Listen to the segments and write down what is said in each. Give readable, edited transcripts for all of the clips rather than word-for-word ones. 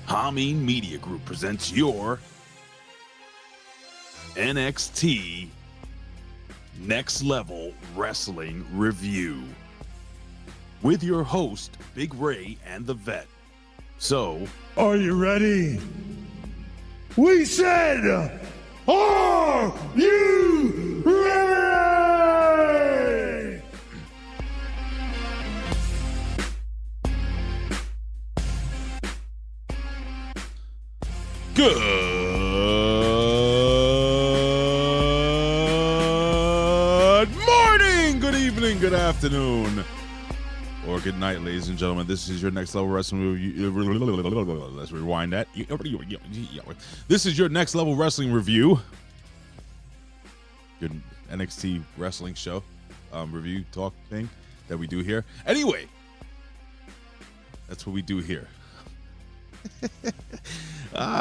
Hameen Media Group presents your NXT Next Level Wrestling Review with your host, Big Ray and the Vet. So, are you ready? We said, are you ready? good morning, good evening, good afternoon, or good night, ladies and gentlemen. This is your Next Level Wrestling Review. Let's rewind that. This is your Next Level Wrestling Review. Your NXT wrestling show review talk thing that we do here. Anyway, that's what we do here.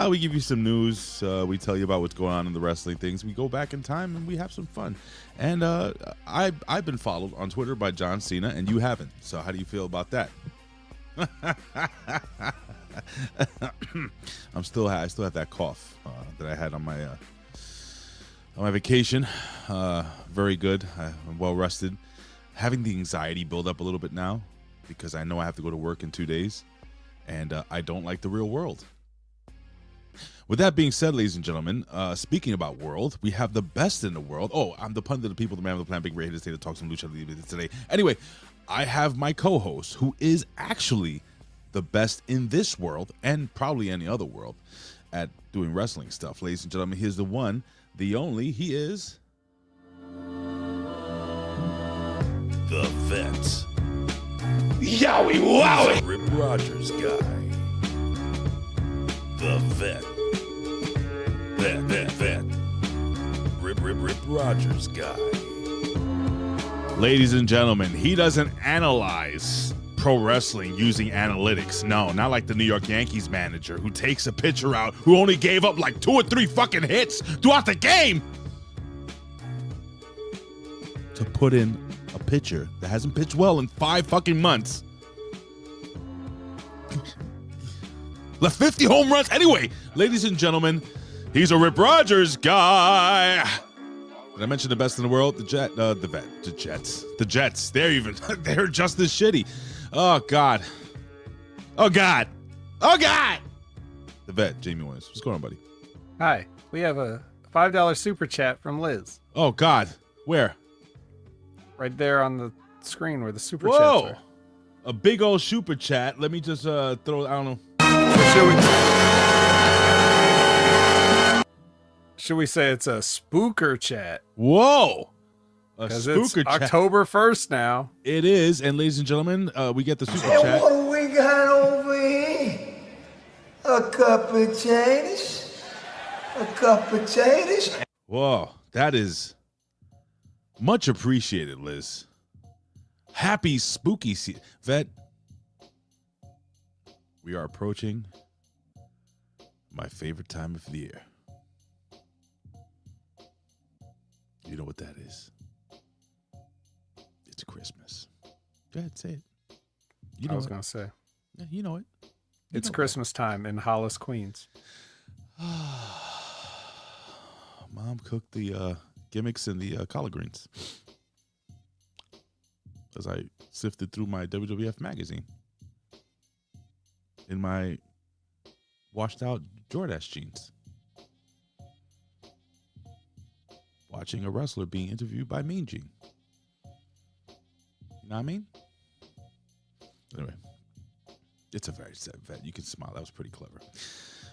We give you some news. We tell you about what's going on in the wrestling things. We go back in time and we have some fun. And I've been followed on Twitter by John Cena, and you haven't. So how do you feel about that? I still have that cough that I had on my vacation. Very good. I'm well rested. Having the anxiety build up a little bit now because I know I have to go to work in 2 days, and I don't like the real world. With that being said, ladies and gentlemen, speaking about world, we have the best in the world. Oh, I'm the pundit of the people, the man of the plan, Big Ray, here to stay to talk some lucha today. Anyway, I have my co-host, who is actually the best in this world and probably any other world at doing wrestling stuff. Ladies and gentlemen, here's the one, the only. He is the Vet. Yowie wowie! Rip Rogers guy. The Vet. Vet. Rip Rogers guy. Ladies and gentlemen, he doesn't analyze pro wrestling using analytics. No, not like the New York Yankees manager who takes a pitcher out who only gave up like 2 or 3 fucking hits throughout the game to put in a pitcher that hasn't pitched well in 5 fucking months. Left 50 home runs. Anyway, ladies and gentlemen, he's a Rip Rogers guy. Did I mention the best in the world? The Jets. They're just as shitty. Oh God. The Vet, Jamie Williams. What's going on, buddy? Hi. We have a $5 super chat from Liz. Oh God. Where? Right there on the screen where the super chats are. A big old super chat. Let me just throw. I don't know. Should we say it's a spooker chat? Whoa. A Because spooker it's chat. October 1st now. It is, and ladies and gentlemen, we get the super And chat. what do we got over here? A cup of potatoes? A cup of potatoes? Whoa, that is much appreciated, Liz. Happy spooky season. Vet, we are approaching my favorite time of the year. You know what that is? It's Christmas. Go ahead, say it. I was going to say. Yeah, you know it. It's Christmas time in Hollis, Queens. Mom cooked the gimmicks and the collard greens as I sifted through my WWF magazine in my washed out Jordache jeans, watching a wrestler being interviewed by Mean Gene. You know what I mean? Anyway, it's a very sad Vet. You can smile. That was pretty clever.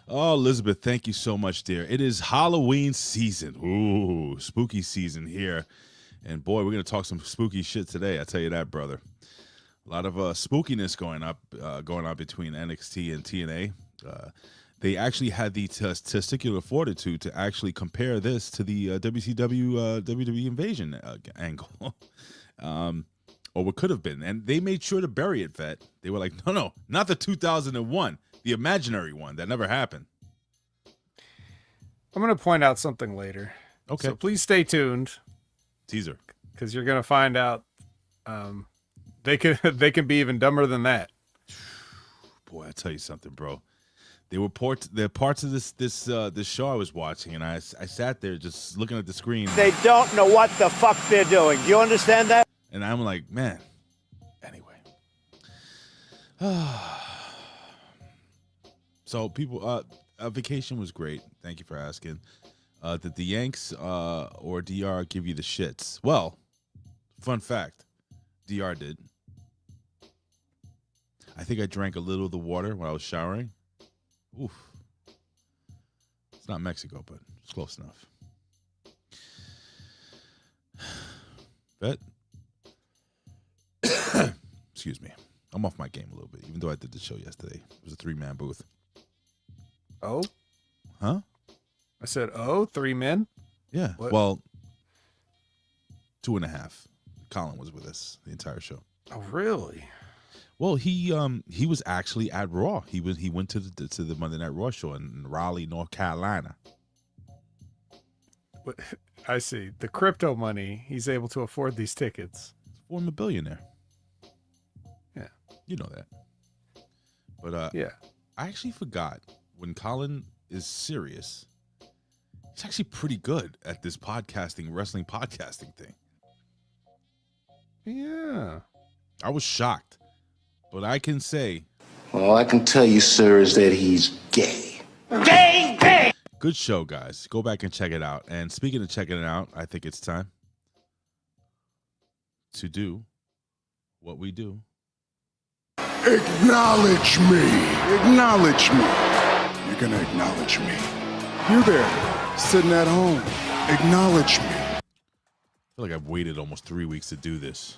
Oh, Elizabeth, thank you so much, dear. It is Halloween season. Ooh, spooky season here. And boy, we're going to talk some spooky shit today. I tell you that, brother. A lot of spookiness going on between NXT and TNA. They actually had the testicular fortitude to actually compare this to the WCW WWE Invasion angle. Or what could have been. And they made sure to bury it, Vet. They were like, no, not the 2001, the imaginary one. That never happened. I'm going to point out something later. Okay. So please stay tuned. Teaser. Because you're going to find out they can be even dumber than that. Boy, I tell you something, bro. They're parts of this show I was watching, and I sat there just looking at the screen. They don't know what the fuck they're doing. Do you understand that? And I'm like, man. Anyway. So people, vacation was great. Thank you for asking. Did the Yanks or DR give you the shits? Well, fun fact, DR did. I think I drank a little of the water while I was showering. Oof. It's not Mexico, but it's close enough. Bet. Excuse me. I'm off my game a little bit, even though I did the show yesterday. It was a 3-man booth. Oh? Huh? I said, 3 men? Yeah. What? Well, 2.5. Colin was with us the entire show. Oh, really? Well, he was actually at Raw. He went to the Monday Night Raw show in Raleigh, North Carolina. I see. The crypto money, he's able to afford these tickets. I'm a billionaire. Yeah. You know that. But yeah. I actually forgot when Colin is serious, he's actually pretty good at this wrestling podcasting thing. Yeah. I was shocked. But I can say, all I can tell you, sir, is that he's gay. Gay, gay. Good show, guys. Go back and check it out. And speaking of checking it out, I think it's time to do what we do. Acknowledge me. Acknowledge me. You're going to acknowledge me. You there, sitting at home. Acknowledge me. I feel like I've waited almost 3 weeks to do this.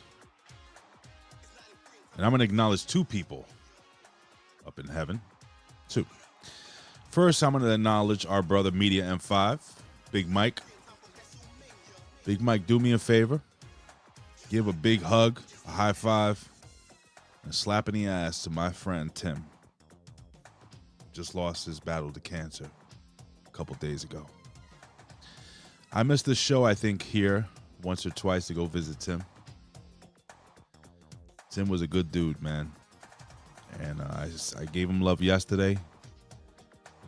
And I'm going to acknowledge 2 people up in heaven. 2. First, I'm going to acknowledge our brother Media M5, Big Mike. Big Mike, do me a favor. Give a big hug, a high five, and a slap in the ass to my friend Tim. Just lost his battle to cancer a couple days ago. I missed the show, I think, here once or twice to go visit Tim. Tim was a good dude, man. And I gave him love yesterday.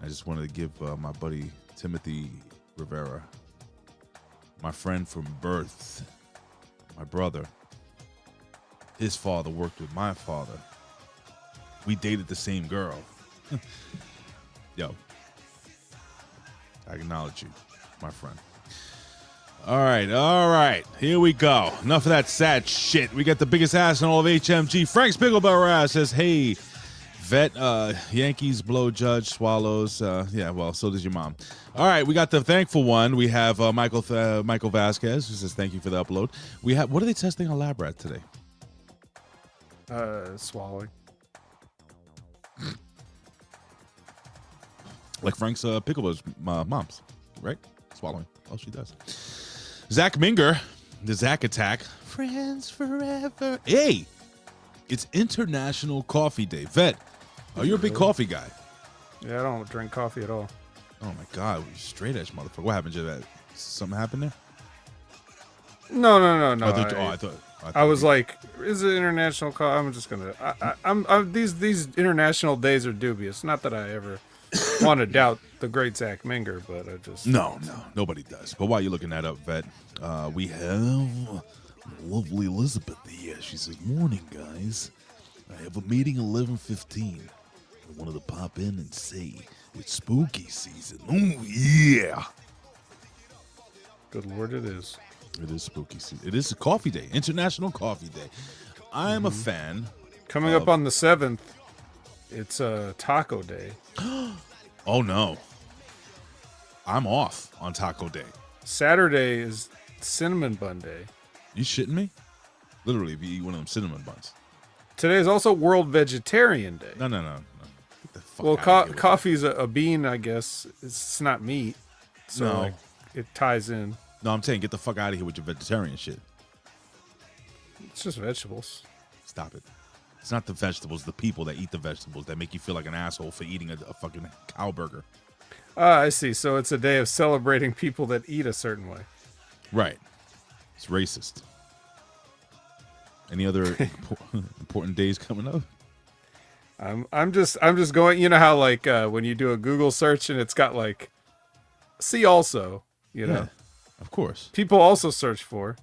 I just wanted to give my buddy Timothy Rivera, my friend from birth, my brother. His father worked with my father. We dated the same girl. Yo, I acknowledge you, my friend. All right. Here we go. Enough of that sad shit. We got the biggest ass in all of HMG. Frank Spiegelbauer says, hey, vet, Yankees blow Judge, Swallows. Yeah, well, so does your mom. All right, we got the thankful one. We have Michael Vasquez, who says thank you for the upload. We have, what are they testing on lab rat today? Swallowing. Like Frank's Pickleball's mom's, right? Swallowing. All she does. Zach Minger, the Zach Attack. Friends forever. Hey, it's International Coffee Day. Vet, are you a big coffee guy? Yeah, I don't drink coffee at all. Oh my God, you straight edge motherfucker. What happened to that? Something happened there? No. I was like, is it international coffee? I'm just gonna. These international days are dubious. Not that I ever want to doubt the great Zach Minger, but I just No, nobody does. But while you're looking that up, Vet, we have lovely Elizabeth here. She says, morning, guys. I have a meeting 11:15. I wanted to pop in and say it's spooky season. Oh, yeah. Good Lord, it is. It is spooky season. It is a coffee day, International Coffee Day. I am a fan. Coming up on the 7th, it's a Taco Day. Oh, no. I'm off on Taco Day. Saturday is Cinnamon Bun Day. You shitting me? Literally, if you eat one of them cinnamon buns. Today is also World Vegetarian Day. No. Get the fuck Well, outta here with coffee's a bean, I guess. It's not meat. So No. like, it ties in. that. No, I'm saying get the fuck out of here with your vegetarian shit. It's just vegetables. Stop it. It's not the vegetables, the people that eat the vegetables that make you feel like an asshole for eating a fucking cow burger. Ah, I see. So it's a day of celebrating people that eat a certain way. Right. It's racist. Any other important days coming up? I'm just going. You know how like when you do a Google search and it's got like, see also. You know, Yeah, of course. people also search for.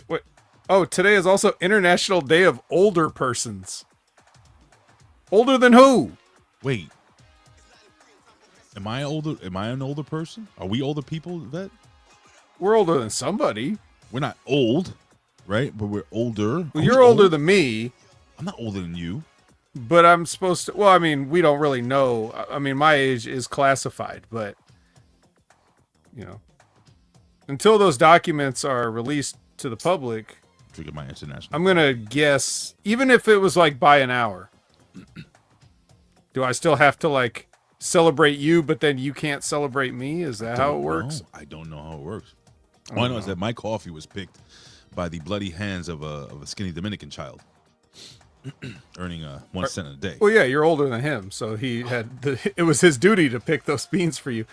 Wait, oh, today is also International Day of Older Persons. Older than who? Wait. Am I older? Am I an older person? Are we older people, Vet? We're older than somebody. We're not old, right? But we're older. Well, you're older than me. I'm not older than you. But I'm supposed to. Well, I mean, we don't really know. I mean, my age is classified, but you know, until those documents are released to the public, Trigger my international. I'm gonna guess. Even if it was like by an hour, do I still have to like celebrate you, but then you can't celebrate me? Is that how it works? I don't know how it works. All I know is that my coffee was picked by the bloody hands of a skinny Dominican child, earning 1 cent a day. Well, yeah, you're older than him, so he had it was his duty to pick those beans for you.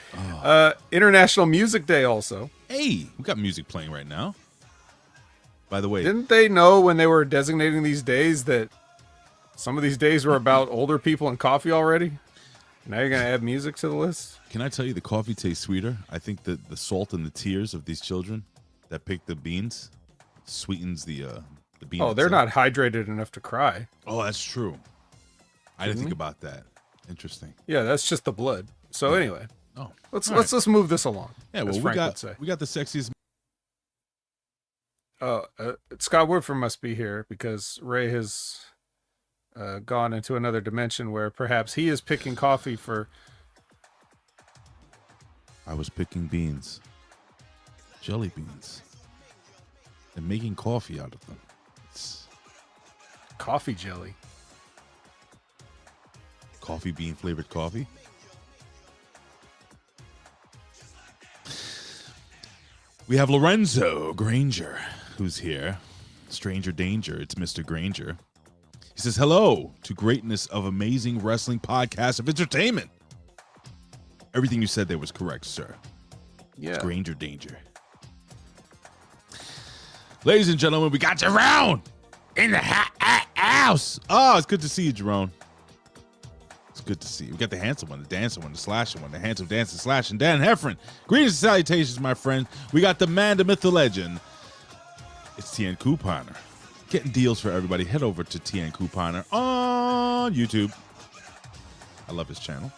International Music Day also. Hey, we got music playing right now. By the way, Didn't they know when they were designating these days that some of these days were about older people and coffee already? Now you're going to add music to the list? can I tell you the coffee tastes sweeter? I think that the salt and the tears of these children that pick the beans sweetens the bean. Oh, they're itself. not hydrated enough to cry. Oh, that's true. I didn't think about that. Interesting. Yeah, that's just the blood. So anyway, Oh, let's all let's move this along. Yeah, as well, Frank would say. we got the sexiest. Scott Woodford must be here because Ray has gone into another dimension where perhaps he is picking coffee for. I was picking beans, jelly beans, and making coffee out of them. It's Coffee jelly. coffee bean flavored coffee. We have Lorenzo Granger, who's here. Stranger danger. It's Mr. Granger. He says, hello to greatness of amazing wrestling podcast of entertainment. Everything you said there was correct, sir. Yeah. Granger danger. Ladies and gentlemen, we got Jerome in the house. Oh, it's good to see you, Jerome. It's good to see you. We got the handsome one, the dancing one, the slashing one, the handsome dancing slashing Dan Heffron. Greetings and salutations, my friend. We got the man, the myth, the legend. It's TN Couponer. Getting deals for everybody. Head over to TN Couponer on YouTube. I love his channel.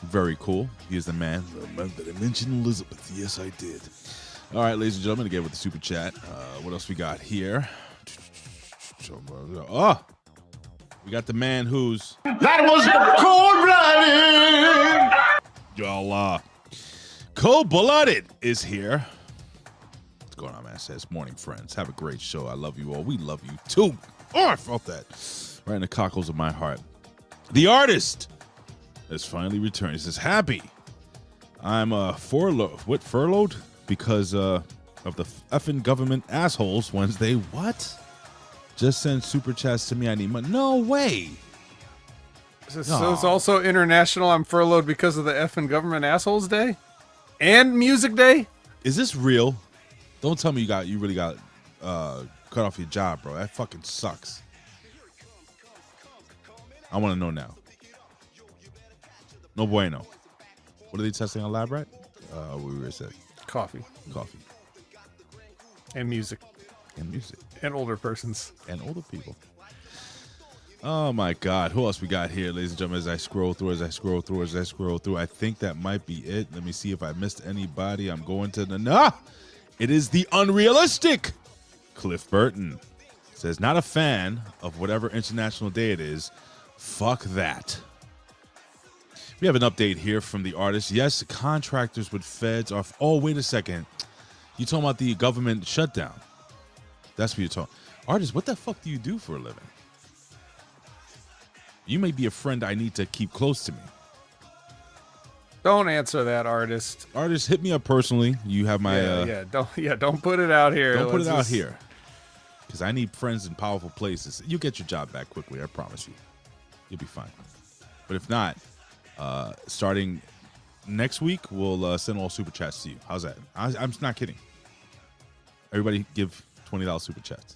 Very cool. He is the man that I mentioned, Elizabeth. Yes, I did. All right, ladies and gentlemen, again with the super chat. What else we got here? Oh, we got the man who's That was cold-blooded. y'all. Cold-blooded is here. What's going on, man? It says, morning, friends. Have a great show. I love you all. We love you too. Oh, I felt that right in the cockles of my heart. The artist has finally returned. He says, happy. I'm furloughed because of the effing government assholes Wednesday. What? Just send super chats to me. I need money. No way. So it's also International I'm Furloughed because of the effing government assholes day? And Music Day? Is this real? Don't tell me you really got cut off your job, bro. That fucking sucks. I want to know now. No bueno. What are they testing on Lab Rat? We were said Coffee. coffee And music. and music And older persons. and older people. Oh my God. Who else we got here, ladies and gentlemen? As I scroll through, I think that might be it. Let me see if I missed anybody. I'm going to the It is the unrealistic Cliff Burton. Says, not a fan of whatever international day it is. Fuck that. We have an update here from the artist. Yes, contractors with feds are. Oh, wait a second. You talking about the government shutdown? That's what you're talking. Artist, what the fuck do you do for a living? You may be a friend I need to keep close to me. Don't answer that, artist. Artist, hit me up personally. You have my. Don't put it out here. Don't put it Let's out just- here. Because I need friends in powerful places. You'll get your job back quickly, I promise you. You'll be fine. But if not, starting next week, we'll send all super chats to you. How's that? I'm not kidding. Everybody give $20 super chats.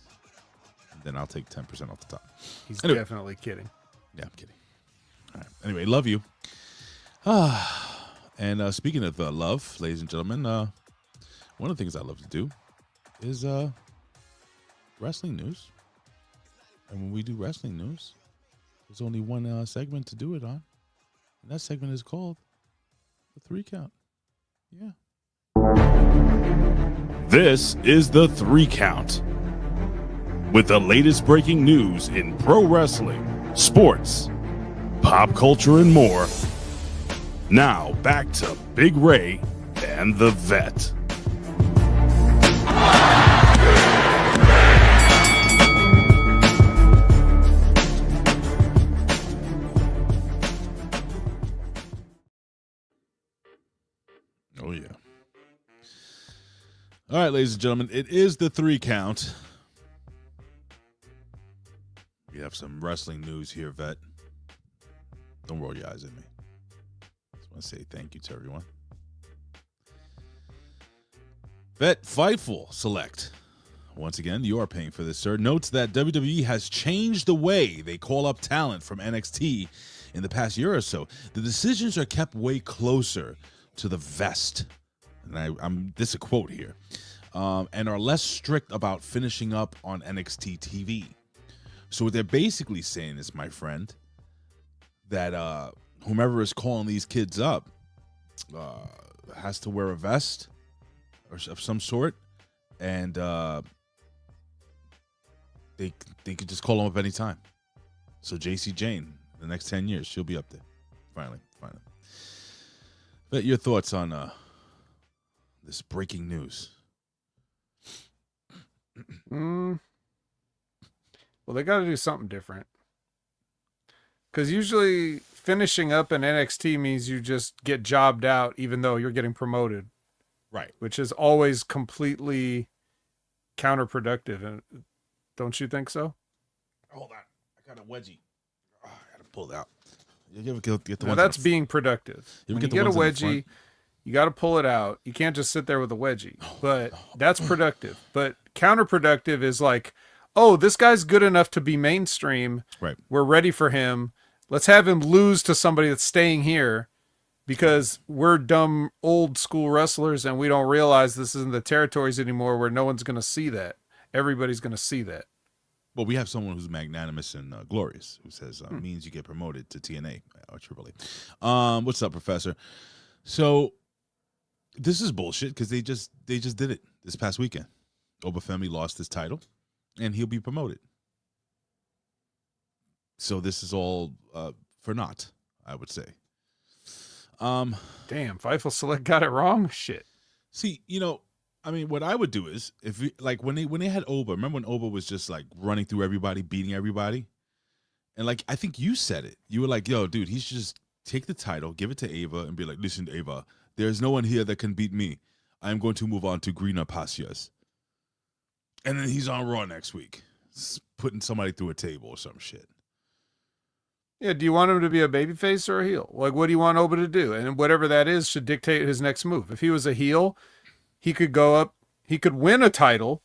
then I'll take 10% off the top. He's definitely kidding. Yeah, I'm kidding. All right. Anyway, love you. And speaking of love, ladies and gentlemen, one of the things I love to do is wrestling news. And when we do wrestling news, there's only one segment to do it on. And that segment is called the 3 Count. Yeah. This is the 3 Count. With the latest breaking news in pro wrestling, sports, pop culture, and more. Now, back to Big Ray and the Vet. Oh, yeah. All right, ladies and gentlemen, it is the 3 Count. We have some wrestling news here, Vet. Don't roll your eyes at me. Just want to say thank you to everyone. Vet Fightful Select. Once again, you are paying for this, sir. Notes that WWE has changed the way they call up talent from NXT in the past year or so. The decisions are kept way closer to the vest. And this is a quote here. And are less strict about finishing up on NXT TV. So what they're basically saying is, my friend, that whomever is calling these kids up has to wear a vest or of some sort, and they could just call them up anytime. So JC Jane, the next 10 years, she'll be up there. Finally. But your thoughts on this breaking news? Well, they got to do something different. Because usually finishing up in NXT means you just get jobbed out even though you're getting promoted. Right. Which is always completely counterproductive. And don't you think so? Hold on. I got a wedgie. Oh, I got to pull it out. You ever get the now ones that's being productive. You when you get a wedgie, you got to pull it out. You can't just sit there with a wedgie. But that's productive. But counterproductive is like, oh, this guy's good enough to be mainstream. Right. We're ready for him. Let's have him lose to somebody that's staying here because we're dumb old school wrestlers and we don't realize this isn't the territories anymore where no one's going to see that. Everybody's going to see that. Well, we have someone who's magnanimous and glorious who says means you get promoted to TNA or Triple A. What's up, Professor? So this is bullshit because they just did it this past weekend. Obafemi lost his title, and he'll be promoted. So this is all for naught, I would say. Damn, Fightful Select got it wrong. Shit. See, I mean, what I would do is if when they had Oba, remember when Oba was just like running through everybody, beating everybody, and like I think you said it. You were like, "Yo, dude, he should just take the title, give it to Ava, and be like, listen, Ava, there's no one here that can beat me. I am going to move on to greener pastures." And then he's on Raw next week, putting somebody through a table or some shit. Yeah, do you want him to be a babyface or a heel? Like, what do you want Oba to do? And whatever that is should dictate his next move. If he was a heel, he could go up, he could win a title.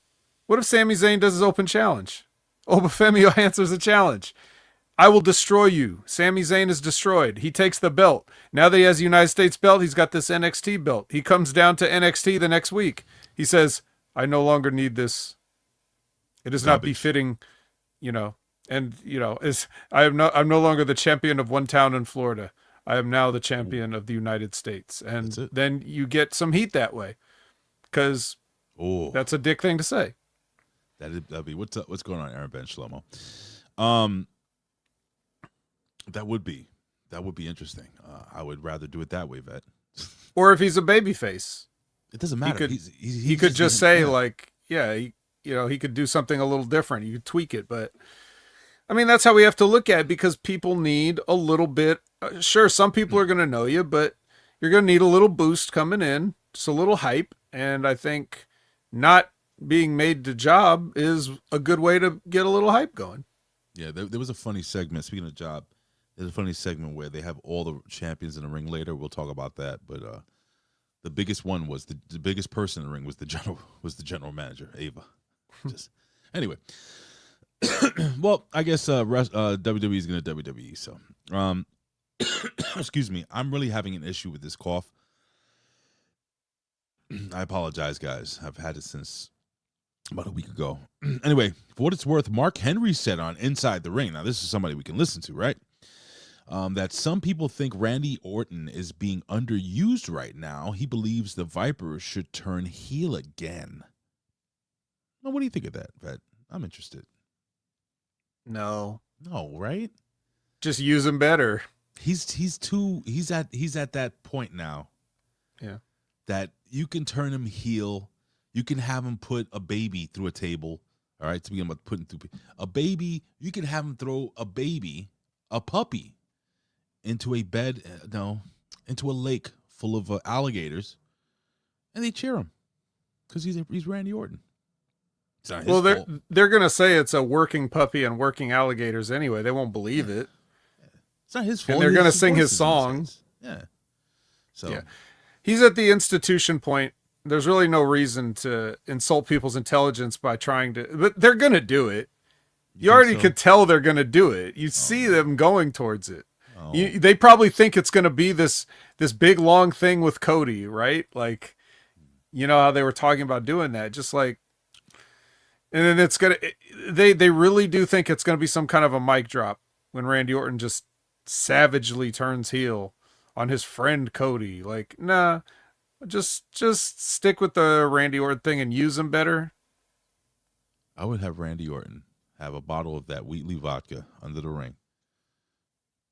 What if Sami Zayn does his open challenge? Obafemi answers the challenge. I will destroy you. Sami Zayn is destroyed. He takes the belt. Now that he has the United States belt, he's got this NXT belt. He comes down to NXT the next week. He says, I no longer need this. It is not befitting, and I'm no longer the champion of one town in Florida. I am now the champion of the United States. And then you get some heat that way. Because that's a dick thing to say. That'd be what's going on, Aaron Ben Shlomo. That would be interesting. I would rather do it that way, Vet. Or if he's a babyface, it doesn't matter. He could just say he could do something a little different. You could tweak it, but I mean that's how we have to look at it because people need a little bit. Sure, some people are going to know you, but you're going to need a little boost coming in, just a little hype. And I think not being made to job is a good way to get a little hype going. Yeah, there was a funny segment. Speaking of job, there's a funny segment where they have all the champions in the ring later. We'll talk about that. But the biggest one was the biggest person in the ring was the general manager, Ava. Anyway, Well, I guess WWE is going to WWE. So, excuse me. I'm really having an issue with this cough. I apologize, guys. I've had it since about a week ago. Anyway, for what it's worth, Mark Henry said on Inside the Ring, now this is somebody we can listen to, right? That some people think Randy Orton is being underused right now. He believes the Viper should turn heel again. Now, what do you think of that, Vet? I'm interested. No, right? Just use him better. He's at that point now. Yeah. That you can turn him heel. You can have him put a baby through a table. All right, to begin with, putting through a baby. You can have him throw a puppy, into a bed, into a lake full of alligators, and they cheer him because he's Randy Orton. It's not his fault. They're gonna say it's a working puppy and working alligators anyway. They won't believe it. It's not his fault. And they're gonna sing his song. Yeah. So yeah. He's at the institution point. There's really no reason to insult people's intelligence by trying to, but they're going to do it. You already could tell they're going to do it. You see them going towards it. They probably think it's going to be this big long thing with Cody, right? Like, you know how they were talking about doing that, just like, and then it's going to, they really do think it's going to be some kind of a mic drop when Randy Orton just savagely turns heel on his friend Cody. Like, nah, just stick with the Randy Orton thing and use him better. I would have Randy Orton have a bottle of that Wheatley vodka under the ring,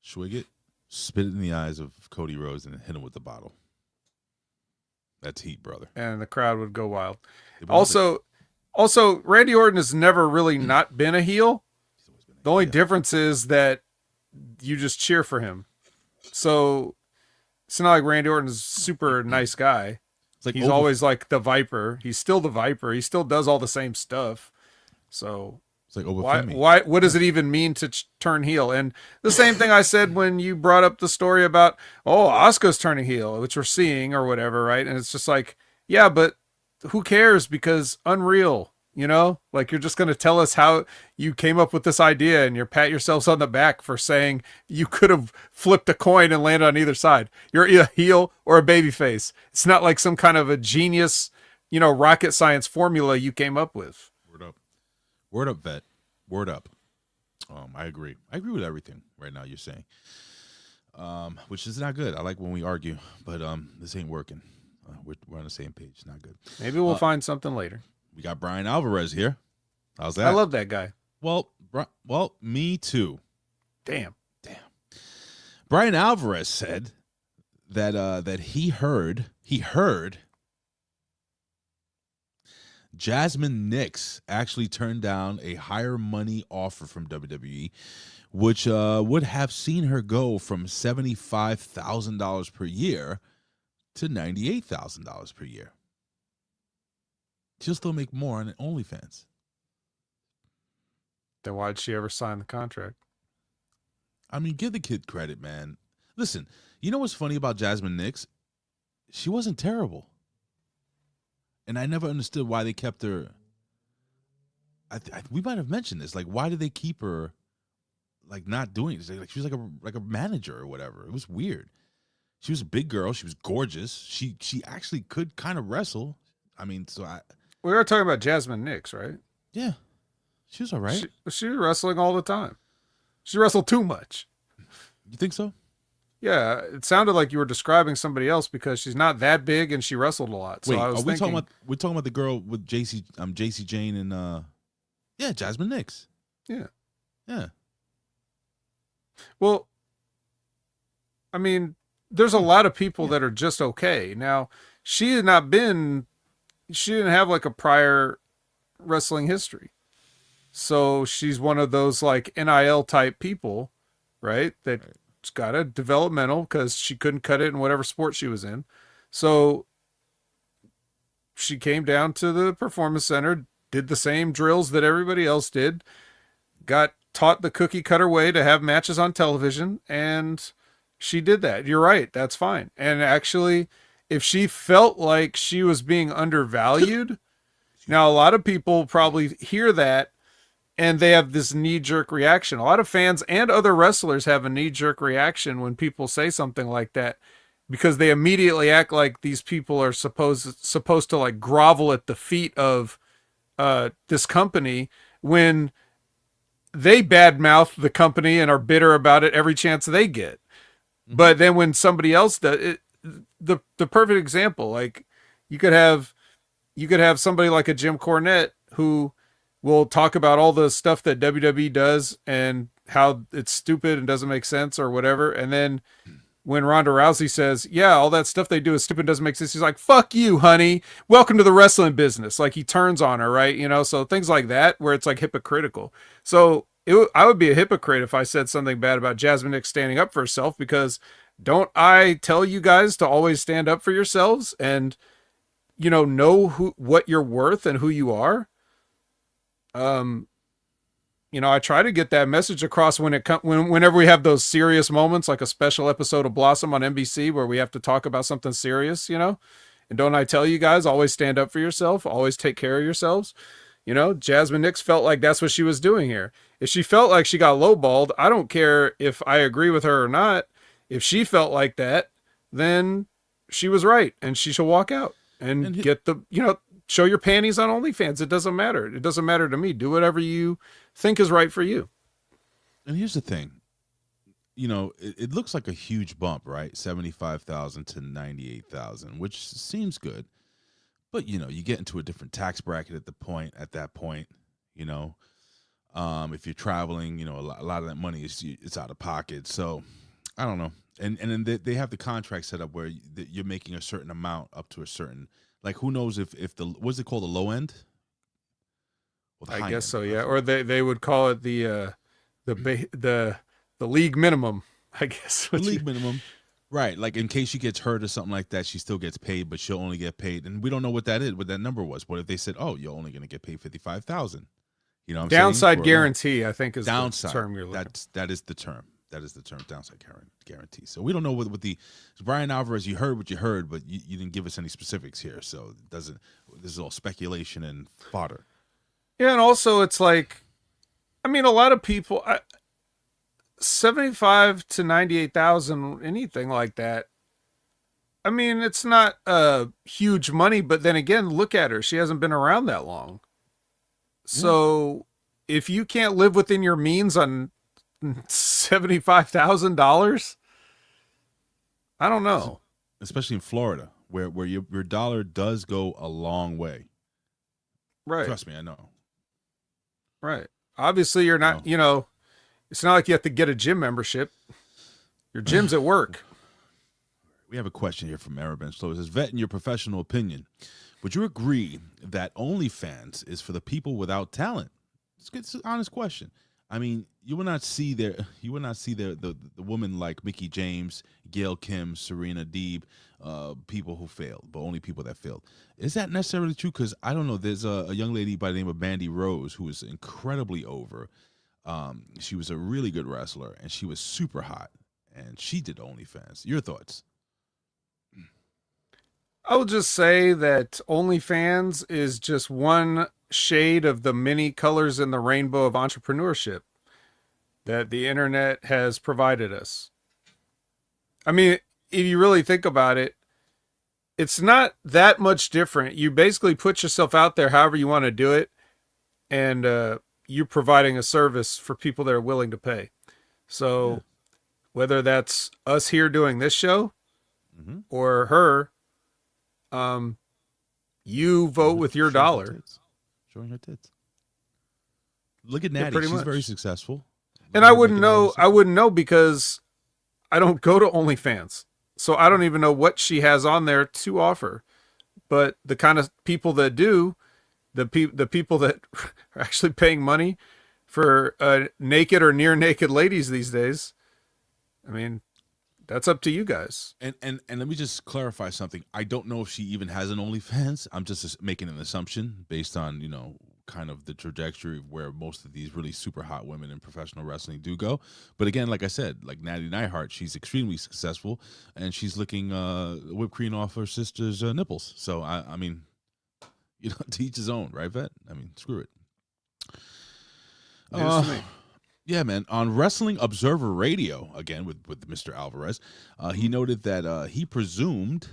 swig it, spit it in the eyes of Cody Rhodes, and hit him with the bottle. That's heat, brother. And the crowd would go wild. Also, Randy Orton has never really not been a heel. The only difference is that you just cheer for him. So it's not like Randy Orton is a super nice guy. It's like he's always like the Viper. He's still the Viper. He still does all the same stuff. So it's like why? What does it even mean to turn heel? And the same thing I said when you brought up the story about Asuka's turning heel, which we're seeing or whatever, right? And it's just like, yeah, but who cares? Because unreal. You know, like you're just going to tell us how you came up with this idea and you pat yourselves on the back for saying you could have flipped a coin and landed on either side. You're either a heel or a baby face. It's not like some kind of a genius, rocket science formula you came up with. Word up, Vet. Word up. I agree. I agree with everything right now you're saying, which is not good. I like when we argue, but this ain't working. We're on the same page. Not good. Maybe we'll find something later. We got Brian Alvarez here. How's that? I love that guy. Well, me too. Damn. Brian Alvarez said that he heard Jasmine Nix actually turned down a higher money offer from WWE, which would have seen her go from $75,000 per year to $98,000 per year. She'll still make more on OnlyFans. Then why'd she ever sign the contract? I mean, give the kid credit, man. Listen, you know what's funny about Jasmine Nix? She wasn't terrible. And I never understood why they kept her. We might have mentioned this. Like, why did they keep her, like, not doing it? Like, she was like a manager or whatever. It was weird. She was a big girl. She was gorgeous. She actually could kind of wrestle. I mean, we were talking about Jasmine Nix, right? Yeah. She was all right. She was wrestling all the time. She wrestled too much. You think so? Yeah, it sounded like you were describing somebody else because she's not that big and she wrestled a lot. So wait, I was thinking, we're talking about the girl with JC Jane and Jasmine Nix. Yeah. Yeah. Well, I mean, there's a lot of people that are just okay. Now, she didn't have like a prior wrestling history. So she's one of those like NIL type people, right? That's got a developmental because she couldn't cut it in whatever sport she was in. So she came down to the performance center, did the same drills that everybody else did, got taught the cookie cutter way to have matches on television, and she did that. You're right. That's fine. And actually, if she felt like she was being undervalued, now a lot of people probably hear that and they have this knee-jerk reaction. A lot of fans and other wrestlers have a knee-jerk reaction when people say something like that, because they immediately act like these people are supposed to like grovel at the feet of this company, when they badmouth the company and are bitter about it every chance they get. But then when somebody else does it, the perfect example, like you could have somebody like a Jim Cornette who will talk about all the stuff that WWE does and how it's stupid and doesn't make sense or whatever. And then when Ronda Rousey says, yeah, all that stuff they do is stupid, doesn't make sense, he's like, fuck you, honey. Welcome to the wrestling business. Like, he turns on her, right? You know, so things like that where it's like hypocritical. So I would be a hypocrite if I said something bad about Jasmine Nix standing up for herself, because don't I tell you guys to always stand up for yourselves and, you know what you're worth and who you are? You know, I try to get that message across whenever we have those serious moments, like a special episode of Blossom on NBC where we have to talk about something serious, you know? And don't I tell you guys, always stand up for yourself, always take care of yourselves? You know, Jasmine Nix felt like that's what she was doing here. If she felt like she got lowballed, I don't care if I agree with her or not. If she felt like that, then she was right, and she should walk out and get the, you know, show your panties on OnlyFans. It doesn't matter. It doesn't matter to me. Do whatever you think is right for you. And here's the thing. You know, it looks like a huge bump, right? 75,000 to 98,000, which seems good. But, you know, you get into a different tax bracket at that point, you know. If you're traveling, you know, a lot of that money it's out of pocket. So, I don't know. And then they have the contract set up where you're making a certain amount up to a certain, like, who knows if the, what's it called, the low end? I guess so, yeah. Or they would call it the league minimum, I guess. The league minimum. Right. Like, in case she gets hurt or something like that, she still gets paid, but she'll only get paid. And we don't know what that is, what that number was. What if they said, oh, you're only going to get paid 55,000? You know what I'm saying? Downside guarantee, I think, is downside. The term you're looking. That is the term. That is the term, downside guarantee. So we don't know what the Brian Alvarez, you heard what you heard, but you didn't give us any specifics here. So it doesn't, this is all speculation and fodder. Yeah, and also it's like, I mean, a lot of people, 75 to 98,000, anything like that. I mean, it's not huge money, but then again, look at her. She hasn't been around that long. So if you can't live within your means on $75,000, I don't know. Especially in Florida, where your dollar does go a long way. Right. Trust me, I know. Right. Obviously, you're not, you know, it's not like you have to get a gym membership. Your gym's at work. We have a question here from Arabin. So it says, Vet, in your professional opinion, would you agree that OnlyFans is for the people without talent? It's an honest question. I mean, you will not see the woman like Mickey James, Gail Kim, Serena Deeb, people who failed, but only people that failed. Is that necessarily true? Because I don't know. There's a young lady by the name of Mandy Rose who was incredibly over. She was a really good wrestler, and she was super hot, and she did OnlyFans. Your thoughts? I will just say that OnlyFans is just one shade of the many colors in the rainbow of entrepreneurship that the internet has provided us. I mean, if you really think about it, it's not that much different. You basically put yourself out there however you want to do it, and you're providing a service for people that are willing to pay. So whether that's us here doing this show or her, you vote with your dollar. Showing her tits. Look at Natty. She's very successful. And I wouldn't know because I don't go to OnlyFans. So I don't even know what she has on there to offer. But the kind of people that do, the people that are actually paying money for naked or near naked ladies these days, I mean, that's up to you guys. And let me just clarify something. I don't know if she even has an OnlyFans. I'm just making an assumption based on, you know, kind of the trajectory of where most of these really super hot women in professional wrestling do go. But again, like I said, like Natty Neidhart, she's extremely successful, and she's licking whipped cream off her sister's nipples. So, I mean, you know, to each his own, right, Vet? I mean, screw it. News to me. Yeah, man. On Wrestling Observer Radio, again with Mr. Alvarez, he noted that he presumed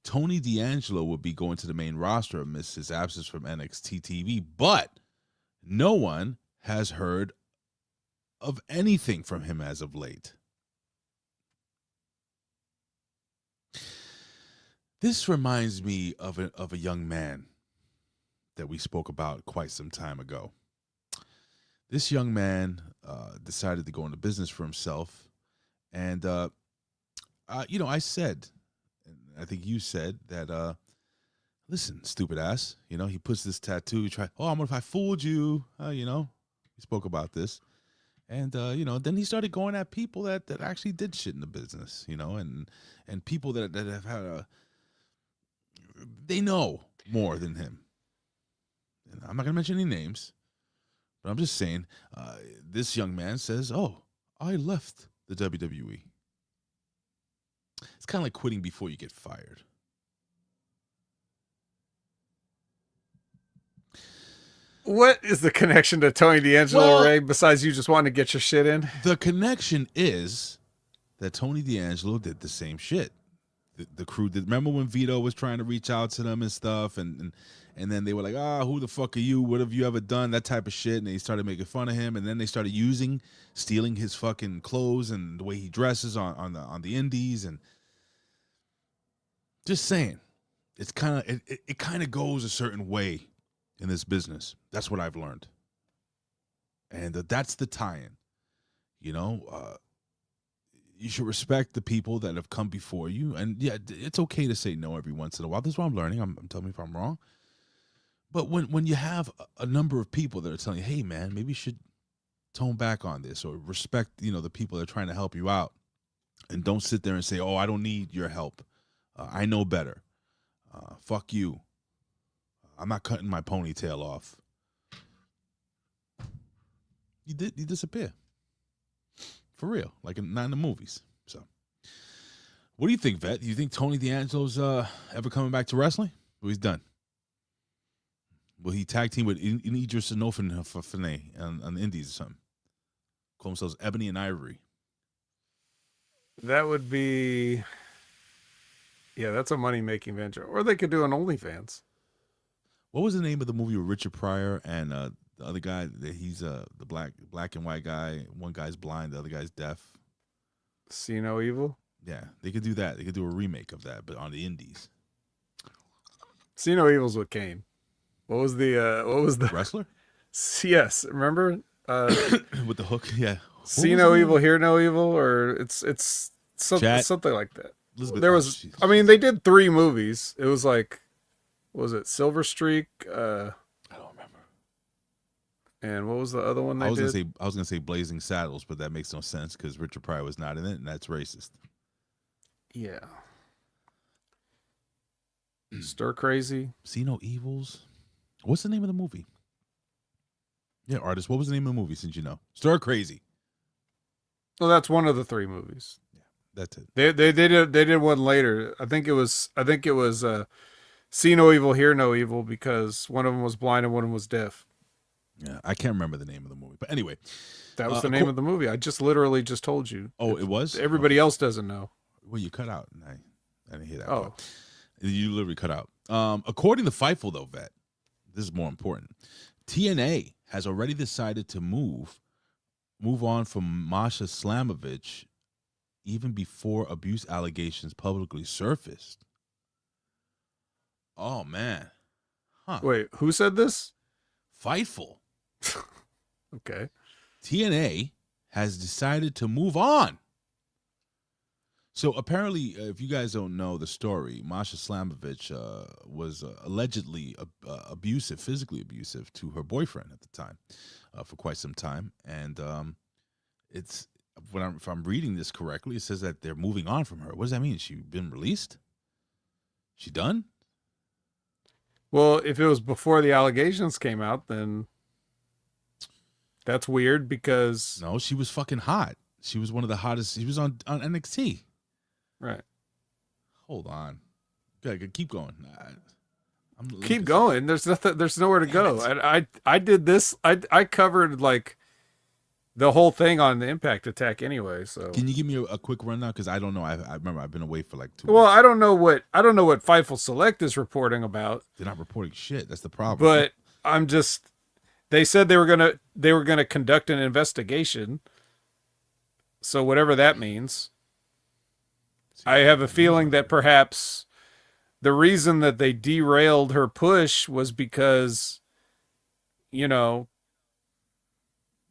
Tony D'Angelo would be going to the main roster amidst his absence from NXT TV, but no one has heard of anything from him as of late. This reminds me of a young man that we spoke about quite some time ago. This young man decided to go into business for himself, and I said, and I think you said that. Listen, stupid ass. He puts this tattoo. He tried. Oh, if I fooled you. We spoke about this, and then he started going at people that actually did shit in the business. And people that have had they know more than him. And I'm not gonna mention any names. But I'm just saying, this young man says, "Oh, I left the WWE." It's kind of like quitting before you get fired. What is the connection to Tony D'Angelo, Ray, besides you just wanting to get your shit in? The connection is that Tony D'Angelo did the same shit. The crew did. Remember when Vito was trying to reach out to them and stuff, and then they were like, who the fuck are you? What have you ever done? That type of shit. And they started making fun of him. And then they started stealing his fucking clothes and the way he dresses on the indies. And just saying, it kind of goes a certain way in this business. That's what I've learned. And that's the tie-in. You should respect the people that have come before you. And yeah, it's okay to say no every once in a while. This is what I'm learning. I'm telling me if I'm wrong. But when you have a number of people that are telling you, hey, man, maybe you should tone back on this, or respect, the people that are trying to help you out, and don't sit there and say, oh, I don't need your help. I know better. Fuck you. I'm not cutting my ponytail off. You disappear. For real. Like not in the movies. So, what do you think, Vet? Do you think Tony D'Angelo's ever coming back to wrestling? Or he's done? Will he tag team with Idris Enofen for Fene on the Indies or something? Call themselves Ebony and Ivory. That would be... Yeah, that's a money-making venture. Or they could do an OnlyFans. What was the name of the movie with Richard Pryor and the other guy? He's the black and white guy. One guy's blind, the other guy's deaf. See No Evil? Yeah, they could do that. They could do a remake of that, but on the Indies. See No Evil's with Kane. What was the wrestler? Yes, remember? With the hook, yeah. See No Evil, hear no evil, or it's something like that. They did 3 movies. It was like, what was it Silver Streak? I don't remember. And what was the other one they did? I was gonna say Blazing Saddles, but that makes no sense because Richard Pryor was not in it, and that's racist. Yeah. Stir Crazy. See No Evils. What's the name of the movie? Yeah, artist. What was the name of the movie? Since you know, Stir Crazy. Well, that's one of the 3 movies. Yeah, that's it. They did one later. I think it was See No Evil, Hear No Evil, because one of them was blind and one of them was deaf. Yeah, I can't remember the name of the movie, but anyway, that was the name of the movie. I literally just told you. Oh, it was. Everybody else doesn't know. Well, you cut out. I didn't hear that. Oh, you literally cut out. According to Fightful, though, Vet, this is more important. TNA has already decided to move on from Masha Slamovich even before abuse allegations publicly surfaced. Oh, man. Huh. Wait, who said this? Fightful. Okay. TNA has decided to move on. So apparently, if you guys don't know the story, Masha Slamovich was allegedly abusive, physically abusive to her boyfriend at the time for quite some time. And if I'm reading this correctly, it says that they're moving on from her. What does that mean? She been released? She done? Well, if it was before the allegations came out, then that's weird because... No, she was fucking hot. She was one of the hottest. She was on NXT. Right. Hold on. Good. Keep going. Keep going. There's nothing. There's nowhere to go. I did this. I covered like the whole thing on the Impact attack anyway. So can you give me a quick rundown? Because I don't know. I remember I've been away for like 2 well, weeks. I don't know what Fightful Select is reporting about. They're not reporting shit. That's the problem. But they said they were gonna conduct an investigation. So whatever that means, I have a feeling that perhaps the reason that they derailed her push was because,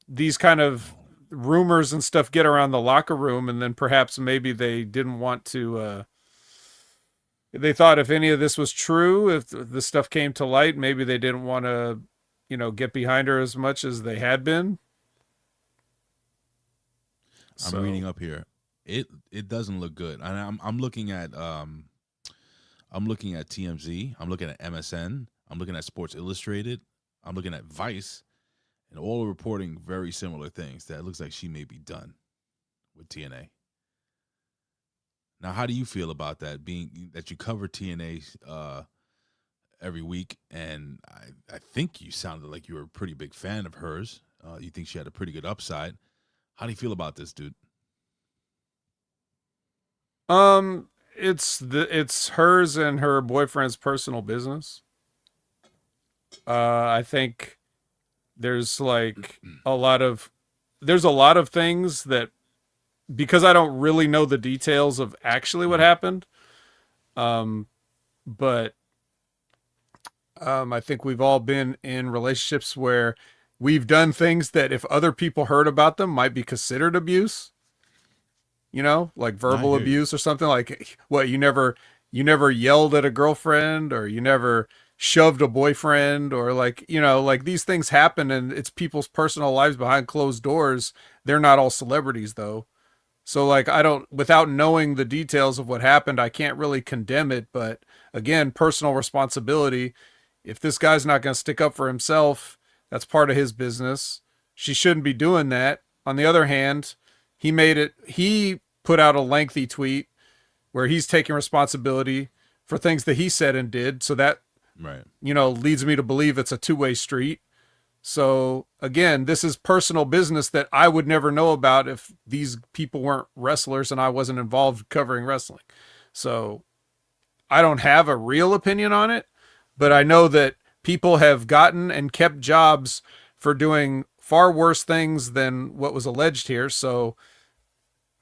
these kind of rumors and stuff get around the locker room, and then perhaps maybe they didn't want to. They thought if any of this was true, if the stuff came to light, maybe they didn't want to, get behind her as much as they had been. I'm reading up here. It doesn't look good. I'm looking at TMZ. I'm looking at MSN. I'm looking at Sports Illustrated. I'm looking at Vice, and all are reporting very similar things. That it looks like she may be done with TNA. Now, how do you feel about that? Being that you cover TNA every week, and I think you sounded like you were a pretty big fan of hers. You think she had a pretty good upside. How do you feel about this, dude? It's hers and her boyfriend's personal business. I think there's like a lot of things that, because I don't really know the details of actually what happened. But I think we've all been in relationships where we've done things that if other people heard about them might be considered abuse, like verbal abuse or something. Like, what, you never yelled at a girlfriend, or you never shoved a boyfriend, or like these things happen, and it's people's personal lives behind closed doors. They're not all celebrities though. So like, without knowing the details of what happened, I can't really condemn it. But again, personal responsibility. If this guy's not going to stick up for himself, that's part of his business. She shouldn't be doing that. On the other hand, he put out a lengthy tweet where he's taking responsibility for things that he said and did. So that, right, leads me to believe it's a two-way street. So again, this is personal business that I would never know about if these people weren't wrestlers and I wasn't involved covering wrestling. So I don't have a real opinion on it, but I know that people have gotten and kept jobs for doing far worse things than what was alleged here. So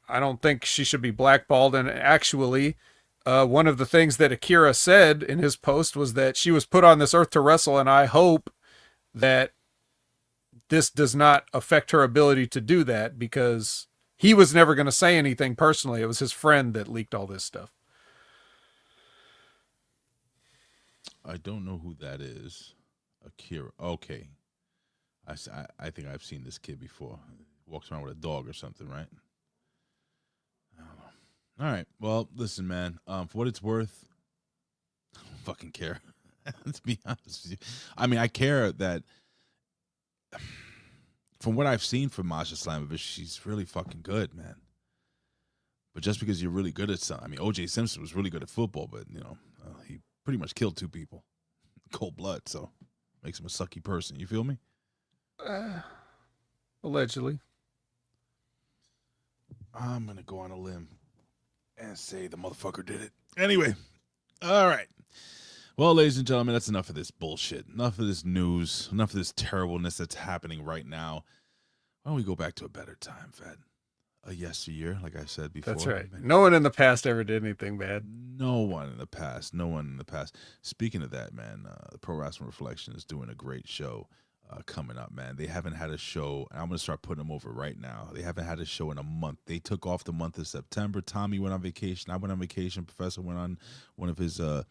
I don't think she should be blackballed. And actually, one of the things that Akira said in his post was that she was put on this earth to wrestle, and I hope that this does not affect her ability to do that, because he was never going to say anything personally. It was his friend that leaked all this stuff. I don't know who that is. Akira. Okay. I think I've seen this kid before. Walks around with a dog or something, right? I don't know. All right. Well, listen, man. For what it's worth, I don't fucking care. To be honest with you. I mean, I care that from what I've seen from Masha Slamovich, she's really fucking good, man. But just because you're really good at something, I mean, O.J. Simpson was really good at football, but, he pretty much killed 2 people. Cold blood, so makes him a sucky person. You feel me? Allegedly. I'm going to go on a limb and say the motherfucker did it. Anyway, all right. Well, ladies and gentlemen, that's enough of this bullshit. Enough of this news. Enough of this terribleness that's happening right now. Why don't we go back to a better time, Fed? A yesteryear, like I said before. That's right. No one in the past ever did anything bad. No one in the past. No one in the past. Speaking of that, man, the Pro Wrestling Reflection is doing a great show coming up, man. They haven't had a show, and I'm going to start putting them over right now. They haven't had a show in a month. They took off the month of September. Tommy went on vacation. I went on vacation. Professor went on one of his, what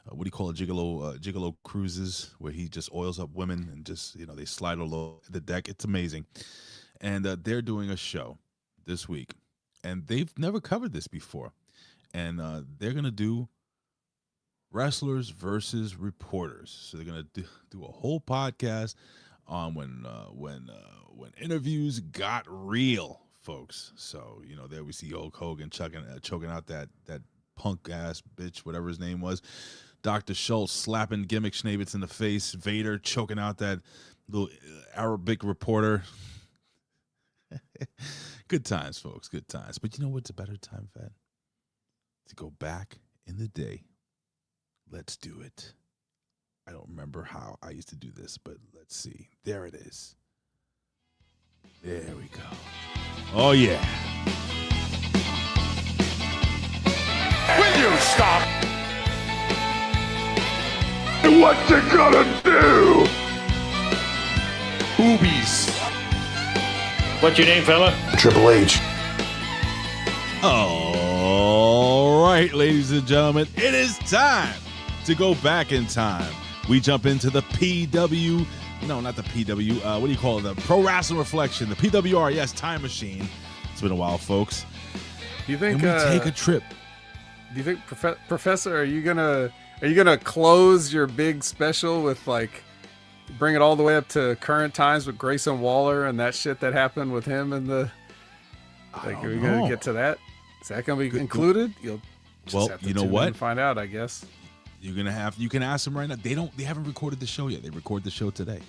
do you call it, gigolo cruises, where he just oils up women and just, they slide all over the deck. It's amazing. And they're doing a show this week, and they've never covered this before, and they're gonna do wrestlers versus reporters. So they're gonna do a whole podcast on when interviews got real, folks. So there we see Hulk Hogan choking out that punk ass bitch, whatever his name was. Dr. Schultz slapping Gimmick Schnabitz in the face. Vader choking out that little Arabic reporter. Good times, folks. Good times. But you know what's a better time, Vet? To go back in the day. Let's do it. I don't remember how I used to do this, but let's see. There it is. There we go. Oh, yeah. Will you stop? What you gonna do? Boobies. What's your name, fella? Triple H. All right, ladies and gentlemen, it is time to go back in time. We jump into the PW. No, not the PW. What do you call it? The Pro Wrestling Reflection. The PWR. Yes, Time Machine. It's been a while, folks. Do you think? And we take a trip. Do you think, Professor? Are you gonna close your big special with like, bring it all the way up to current times with Grayson Waller and that shit that happened with him and the? Like, are we gonna get to that? Is that gonna be included? You'll just have to you know tune in what? and find out, I guess. You can ask them right now. They haven't recorded the show yet. They record the show today.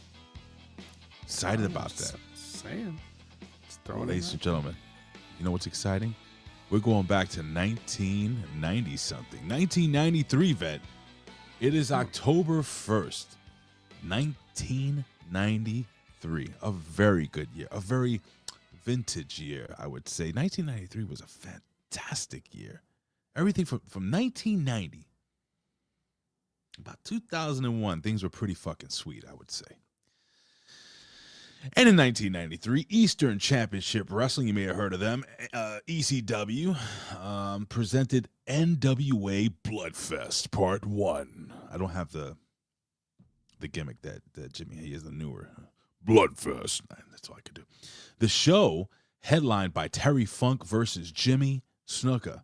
Excited about that. Saying. Just throwing it Ladies out. and gentlemen, you know what's exciting? We're going back to 1990 something. 1993, Vet. It is October 1st, 1993. A very good year. A very vintage year, I would say. 1993 was a fantastic year. Everything from 1990. About 2001, things were pretty fucking sweet, I would say. And in 1993, Eastern Championship Wrestling, you may have heard of them, ECW, presented NWA Bloodfest Part 1. I don't have the gimmick that Jimmy Hay is, the newer Bloodfest. That's all I could do. The show, headlined by Terry Funk versus Jimmy Snuka,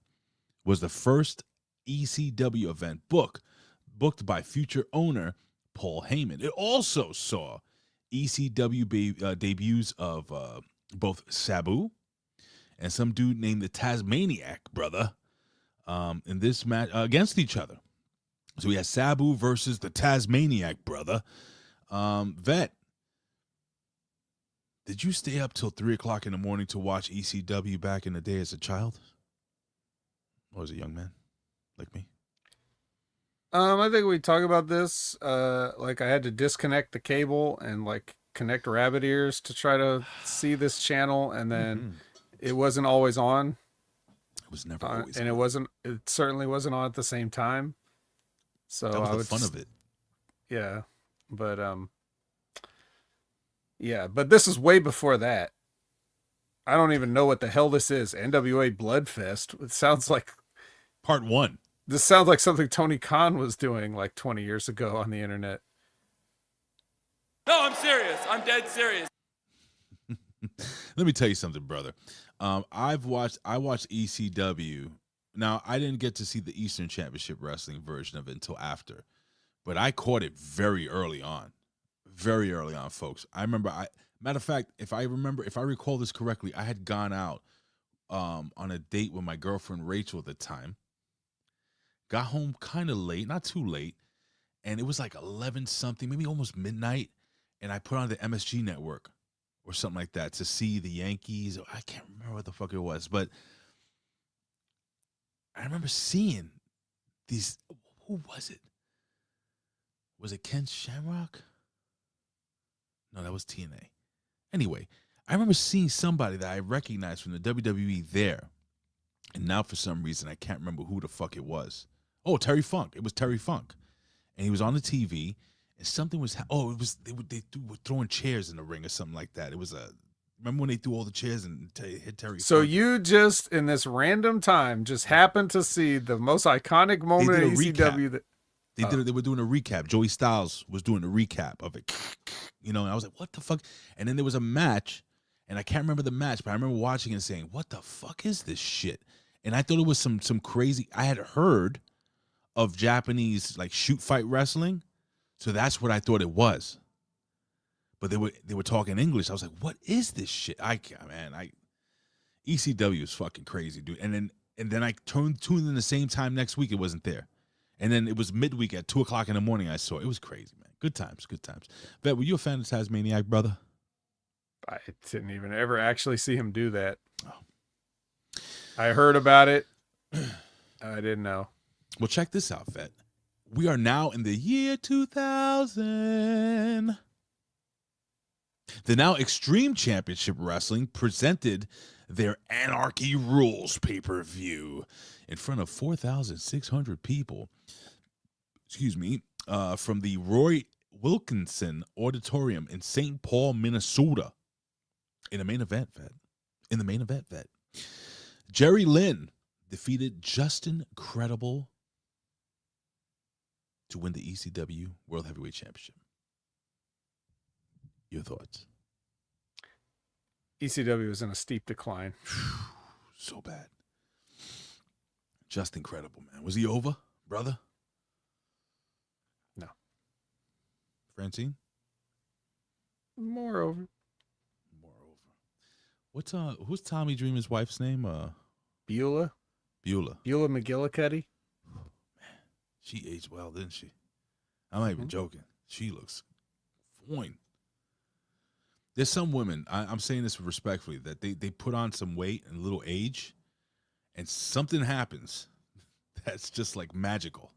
was the first ECW event booked by future owner Paul Heyman. It also saw ECW debuts of both Sabu and some dude named the Tasmaniac Brother in this match against each other. So we had Sabu versus the Tasmaniac Brother. Vet, did you stay up till 3 o'clock in the morning to watch ECW back in the day as a child? Or as a young man like me? I think we talk about this. Like I had to disconnect the cable and like connect rabbit ears to try to see this channel, and then it wasn't always on. It was never always and on. it certainly wasn't on at the same time. So That was I the would fun of it. Yeah, but but this is way before that. I don't even know what the hell this is. NWA Bloodfest. It sounds like Part 1. This sounds like something Tony Khan was doing like 20 years ago on the internet. No, I'm serious. I'm dead serious. Let me tell you something, brother. I watched ECW. Now, I didn't get to see the Eastern Championship Wrestling version of it until after, but I caught it very early on, folks. I remember, matter of fact, if I recall this correctly, I had gone out on a date with my girlfriend Rachel at the time. Got home kind of late, not too late, and it was like 11 something, maybe almost midnight, and I put on the MSG network or something like that to see the Yankees. I can't remember what the fuck it was, but I remember seeing these. Who was it? Was it Ken Shamrock? No, that was TNA. Anyway, I remember seeing somebody that I recognized from the WWE there, and now for some reason I can't remember who the fuck it was. Oh, Terry Funk. It was Terry Funk. And he was on the TV, and something was... they were throwing chairs in the ring or something like that. It was a... Remember when they threw all the chairs and hit Terry So Funk? you just, in this random time, just happened to see the most iconic moment of ECW. They were doing a recap. Joey Styles was doing a recap of it. You know, and I was like, what the fuck? And then there was a match, and I can't remember the match, but I remember watching and saying, what the fuck is this shit? And I thought it was some crazy... I had heard of Japanese like shoot fight wrestling, so that's what I thought it was. But they were talking English. I was like, what is this shit? ECW is fucking crazy, dude. And then I tuned in the same time next week. It wasn't there, and then it was midweek at 2 o'clock in the morning. I saw it. It was crazy, man. Good times, good times. Vet, were you a fan of Tasmaniac, brother? I didn't even ever actually see him do that. I heard about it. I didn't know. Well, check this out, Vet. We are now in the year 2000. The now Extreme Championship Wrestling presented their Anarchy Rules pay-per-view in front of 4,600 people. Excuse me. From the Roy Wilkinson Auditorium in St. Paul, Minnesota. In the main event, Vet. Jerry Lynn defeated Justin Credible to win the ECW World Heavyweight Championship. Your thoughts? ECW was in a steep decline. So bad. Just incredible, man. Was he over, brother? No. Francine? Moreover. What's who's Tommy Dreamer's wife's name? Beulah McGillicuddy. Man, she aged well, didn't she? I'm not even joking. She looks fine. There's some women, I'm saying this respectfully, that they put on some weight and a little age, and something happens that's just like magical.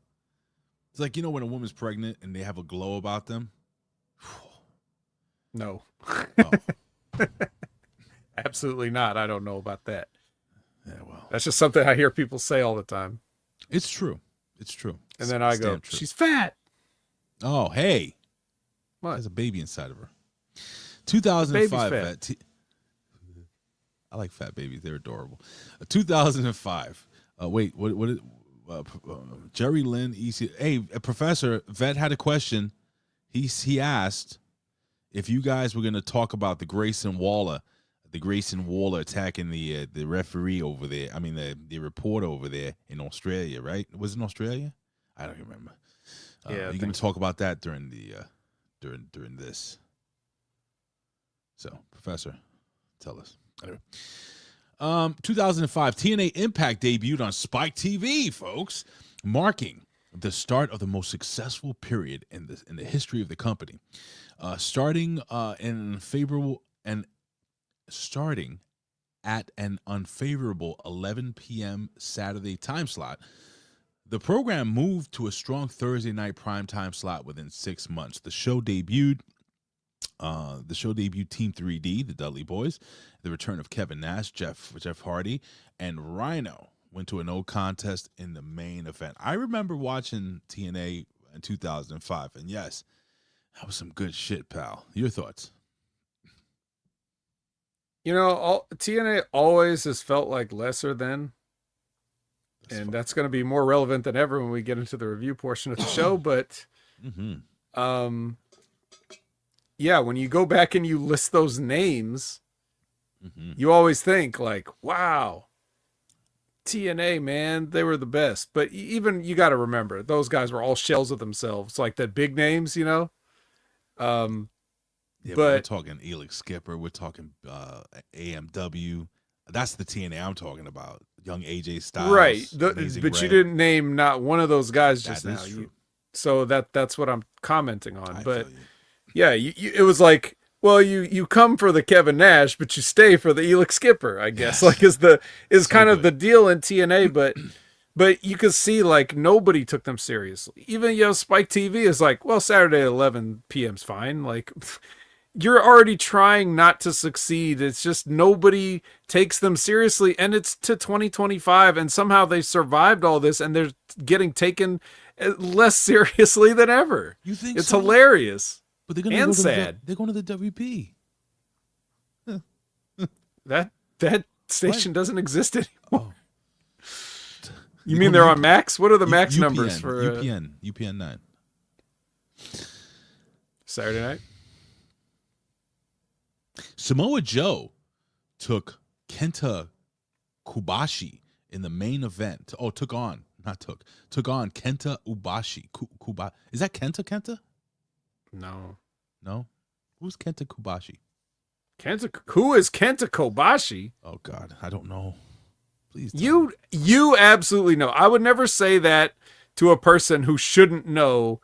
It's like, when a woman's pregnant and they have a glow about them. No. Oh. Absolutely not. I don't know about that. Yeah, well. That's just something I hear people say all the time. It's true. And then I go, she's fat. Oh, hey. What? There's a baby inside of her. 2005. Fat. I like fat babies. They're adorable. 2005. Wait, what Jerry Lynn, EC. Hey, Professor, Vet had a question. He asked if you guys were going to talk about the Grayson Waller attacking the referee over there. I mean, the reporter over there in Australia, right? Was it in Australia? I don't remember. Yeah, you're going to talk about that during the during this. So, Professor, tell us. Anyway. 2005, TNA Impact debuted on Spike TV, folks, marking the start of the most successful period in the history of the company. Starting at an unfavorable 11 p.m. Saturday time slot, the program moved to a strong Thursday night primetime slot within 6 months. The show debuted Team 3D, the Dudley Boys, the return of Kevin Nash, Jeff Hardy, and Rhino went to a no contest in the main event. I remember watching TNA in 2005, and yes, that was some good shit, pal. Your thoughts? TNA always has felt like lesser than, and that's going to be more relevant than ever when we get into the review portion of the show. But, yeah, when you go back and you list those names, you always think like, wow, TNA, man, they were the best. But even you got to remember, those guys were all shells of themselves, like the big names, Yeah, but we're talking Elix Skipper. We're talking AMW. That's the TNA I'm talking about. Young AJ Styles. Right. But Red. you didn't name not one of those guys just That now. is true. So that's what I'm commenting on. I But feel you. yeah, it was like, well, you come for the Kevin Nash, but you stay for the Elix Skipper, I guess. Yes. Like is So kind of good. the deal in TNA, but you could see like nobody took them seriously. Even Spike TV is like, well, Saturday at 11 p.m.'s fine. Like you're already trying not to succeed. It's just nobody takes them seriously, and it's to 2025, and somehow they survived all this, and they're getting taken less seriously than ever. You think It's so? hilarious. But they're gonna and go to sad. they're going to the WP. That station doesn't exist anymore. Oh. You mean they're on Max? What are the Max numbers for UPN 9? Saturday night? Samoa Joe took Kenta Kobashi in the main event. Took on Kenta Ubashi. Is that Kenta? No. Who's Kenta Kobashi? Who is Kenta Kobashi? Oh God, I don't know. Please. You absolutely know. I would never say that to a person who shouldn't know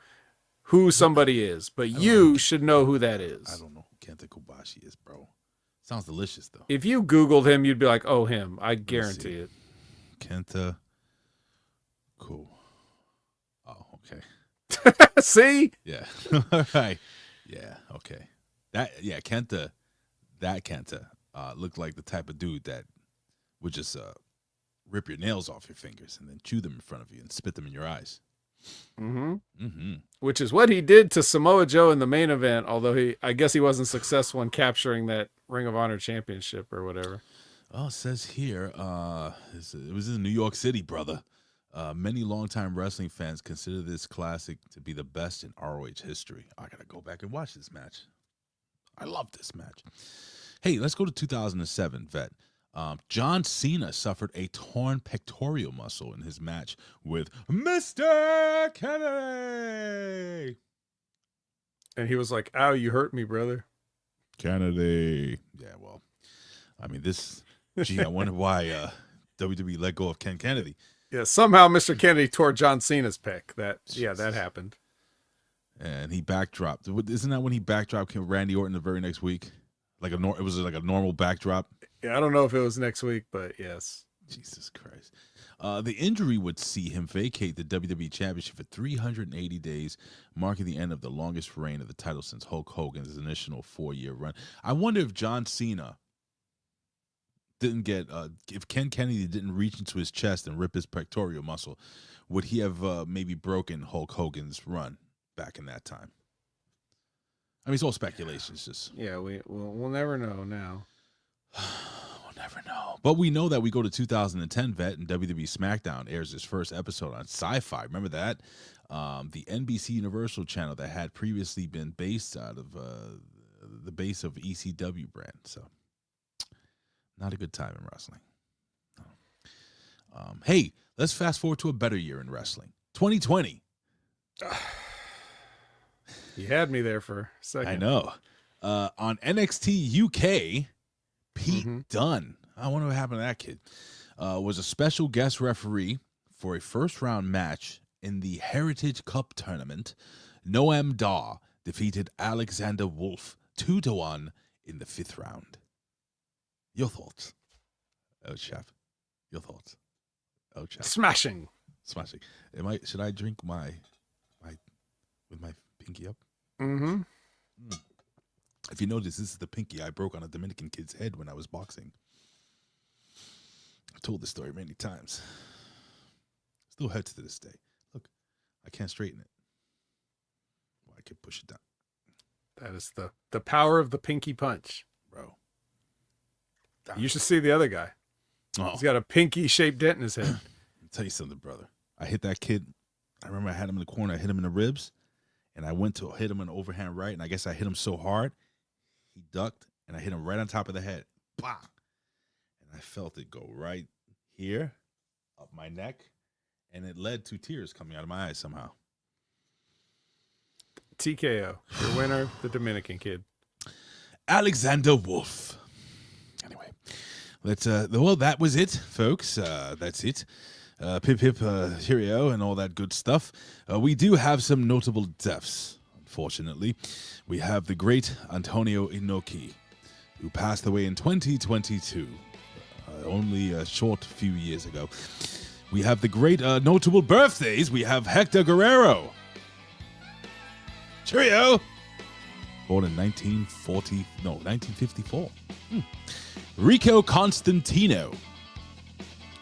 who somebody is, but you should know who that is. I don't know who Kenta Kobashi is, bro. Sounds delicious, though. If you Googled him, you'd be like, oh, him. I guarantee it. Kenta. Cool. Oh, okay. See? Yeah. All right. Yeah. Okay. Kenta. That Kenta looked like the type of dude that would just rip your nails off your fingers and then chew them in front of you and spit them in your eyes. Which is what he did to Samoa Joe in the main event, although I guess he wasn't successful in capturing that Ring of Honor championship or whatever. Oh, it says here, it was in New York City, brother. Many longtime wrestling fans consider this classic to be the best in ROH history. I got to go back and watch this match. I love this match. Hey, let's go to 2007, vet. John Cena suffered a torn pectoral muscle in his match with Mr. Kennedy. And he was like, ow, you hurt me, brother. Kennedy. Yeah, well, I mean, I wonder why WWE let go of Ken Kennedy. Yeah, somehow Mr. Kennedy tore John Cena's pec. That happened. And he backdropped. Isn't that when he backdropped Randy Orton the very next week? It was like a normal backdrop. Yeah, I don't know if it was next week, but yes. Jesus Christ. The injury would see him vacate the WWE Championship for 380 days, marking the end of the longest reign of the title since Hulk Hogan's initial 4-year run. I wonder if John Cena didn't get, if Ken Kennedy didn't reach into his chest and rip his pectoral muscle, would he have maybe broken Hulk Hogan's run back in that time? I mean, it's all speculation. It's just we'll never know now. We'll never know. But we know that we go to 2010, vet, and WWE SmackDown airs its first episode on Sci-Fi. Remember that? The NBC Universal channel that had previously been based out of the base of ECW brand. So, not a good time in wrestling. Hey, let's fast forward to a better year in wrestling. 2020. You had me there for a second. I know. On NXT UK, Pete Dunne, I wonder what happened to that kid, was a special guest referee for a first-round match in the Heritage Cup tournament. Noam Dar defeated Alexander Wolf 2-1 in the 5th round. Your thoughts? Oh, chef. Your thoughts? Oh, chef. Smashing. Should I drink my with my pinky up? Mm-hmm. If you notice, this is the pinky I broke on a Dominican kid's head when I was boxing. I've told this story many times. Still hurts to this day. Look, I can't straighten it. Well, I can push it down. That is the power of the pinky punch. Bro. You should see the other guy. Oh. He's got a pinky-shaped dent in his head. I'll tell you something, brother. I hit that kid. I remember I had him in the corner. I hit him in the ribs. And I went to hit him in the overhand right. And I guess I hit him so hard, he ducked. And I hit him right on top of the head. Bah! And I felt it go right here, up my neck. And it led to tears coming out of my eyes somehow. TKO. Your winner, the Dominican kid. Alexander Wolf. Anyway, let's well, that was it, folks. That's it. Pip hip cheerio and all that good stuff. We do have some notable deaths, unfortunately. We have the great Antonio Inoki, who passed away in 2022, only a short few years ago. We have the great notable birthdays. We have Hector Guerrero. Cheerio. Born in 1954. Rico Constantino.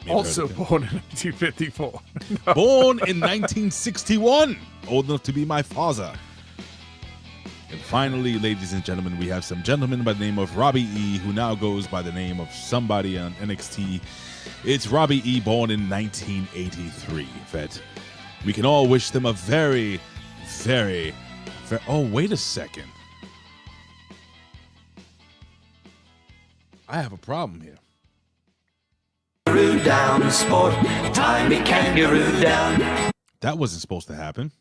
Also born in 1954. No. Born in 1961. Old enough to be my father. And finally, ladies and gentlemen, we have some gentleman by the name of Robbie E, who now goes by the name of somebody on NXT. It's Robbie E, born in 1983. Vet. We can all wish them a very, very, very... Oh, wait a second. I have a problem here. Down, sport, tiny kangaroo down. That wasn't supposed to happen.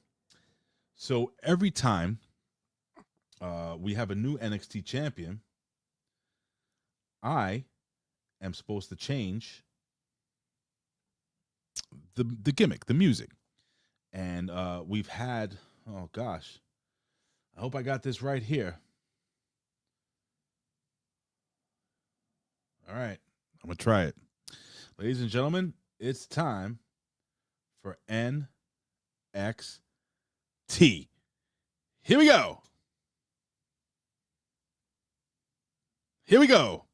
So every time we have a new NXT champion, I am supposed to change the gimmick, the music. And we've had, oh gosh, I hope I got this right here. All right. I'm going to try it. Ladies and gentlemen, it's time for NXT. Here we go. Here we go.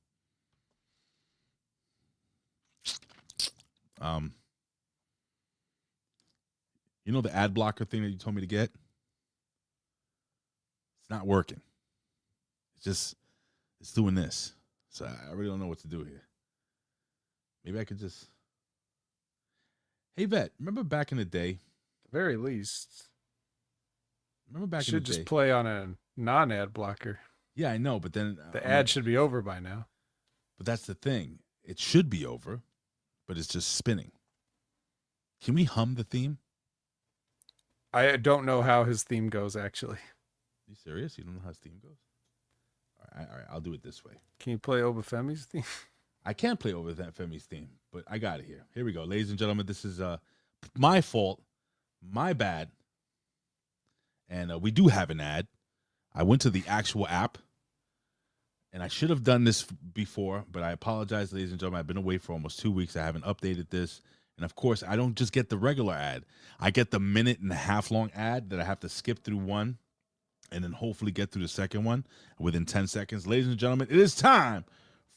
You know the ad blocker thing that you told me to get? It's not working. It's doing this. So I really don't know what to do here. Maybe I could just. Hey, Vet, remember back in the day? At the very least. Remember back in the day? Should just play on a non-ad blocker. Yeah, I know, but then the ad should be over by now. But that's the thing. It should be over, but it's just spinning. Can we hum the theme? I don't know how his theme goes, actually. Are you serious? You don't know how his theme goes? All right, I'll do it this way. Can you play Obafemi's theme? I can't play Obafemi's theme, but I got it here. Here we go. Ladies and gentlemen, this is my fault, my bad. And we do have an ad. I went to the actual app, and I should have done this before, but I apologize, ladies and gentlemen. I've been away for almost 2 weeks. I haven't updated this. And, of course, I don't just get the regular ad. I get the 1.5-minute long ad that I have to skip through one and then hopefully get through the second one within 10 seconds. Ladies and gentlemen, it is time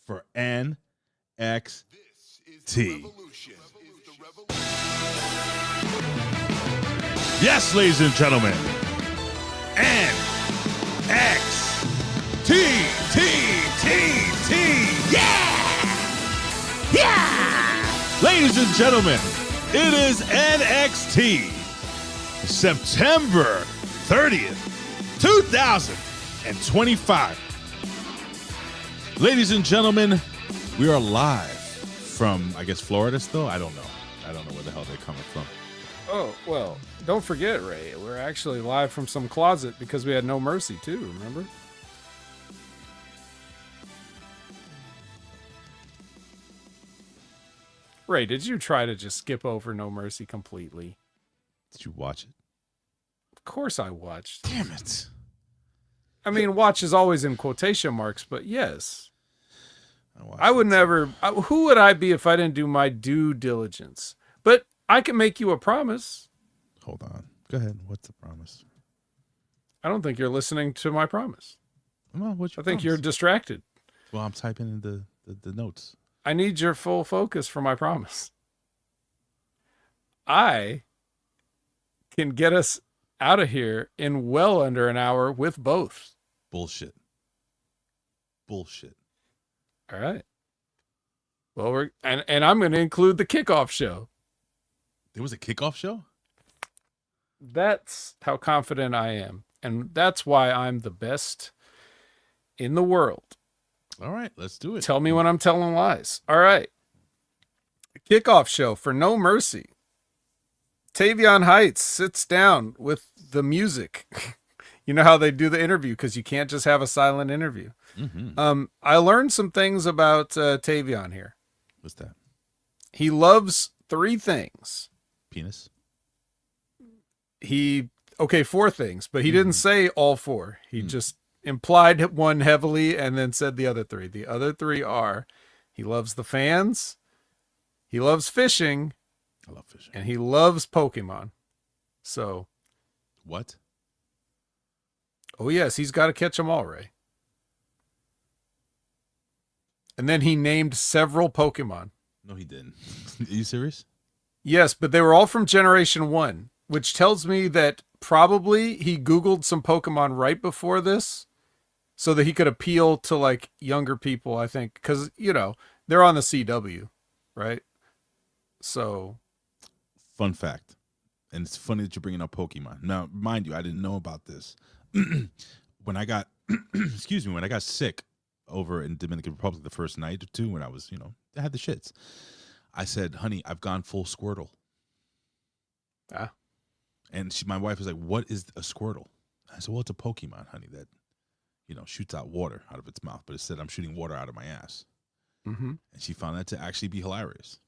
for NXT. Yes, ladies and gentlemen, NXT. Yeah! Ladies and gentlemen, it is NXT September 30th, 2025. Ladies and gentlemen, we are live from, I guess, Florida still? I don't know. I don't know where the hell they're coming from. Oh, well, don't forget, Ray. We're actually live from some closet because we had No Mercy, too, remember? Ray, did you try to just skip over No Mercy completely? Did you watch it? Of course I watched. Damn it. I mean, watch is always in quotation marks, but yes. I would never. Who would I be if I didn't do my due diligence? But I can make you a promise. Hold on. Go ahead. What's the promise? I don't think you're listening to my promise. No, what's your I think promise? you're distracted. Well, I'm typing in the notes. I need your full focus for my promise. I can get us out of here in well under an hour with both. Bullshit. All right. Well, and I'm going to include the kickoff show. There was a kickoff show? That's how confident I am. And that's why I'm the best in the world. All right, let's do it. Tell me when I'm telling lies. All right. Kickoff show for No Mercy. Tavion Heights sits down with the music. You know how they do the interview because you can't just have a silent interview. Mm-hmm. I learned some things about Tavion here. What's that? He loves 3 things. Penis? Okay, 4 things, but he didn't say all 4. He just implied one heavily and then said the other 3. The other 3 are he loves the fans, he loves fishing, I love fishing, and he loves Pokemon. So, what? Oh yes, he's got to catch them all, Ray. And then he named several Pokemon. No, he didn't. Are you serious? Yes, but they were all from Generation 1, which tells me that probably he Googled some Pokemon right before this so that he could appeal to like younger people, I think, because, you know, they're on the CW, right? So. Fun fact. And it's funny that you're bringing up Pokemon. Now, mind you, I didn't know about this. When I got, when I got sick over in Dominican Republic the first night or two when I was, I had the shits. I said, honey, I've gone full Squirtle. Ah. And my wife was like, what is a Squirtle? I said, well, it's a Pokemon, honey, that, shoots out water out of its mouth. But it said I'm shooting water out of my ass. Mm-hmm. And she found that to actually be hilarious.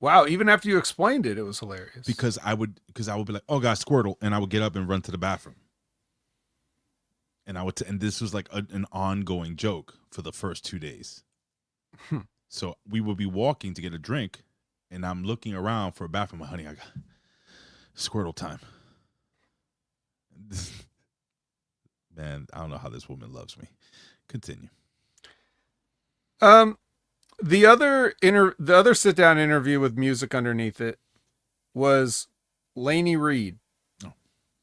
Wow, even after you explained it, it was hilarious. Because I would be like, oh, God, Squirtle. And I would get up and run to the bathroom. And and this was like an ongoing joke for the first 2 days. So we would be walking to get a drink, and I'm looking around for a bathroom. Honey, I got Squirtle time. Man, I don't know how this woman loves me. Continue. The other sit down interview with music underneath it was Lainey Reed. Oh.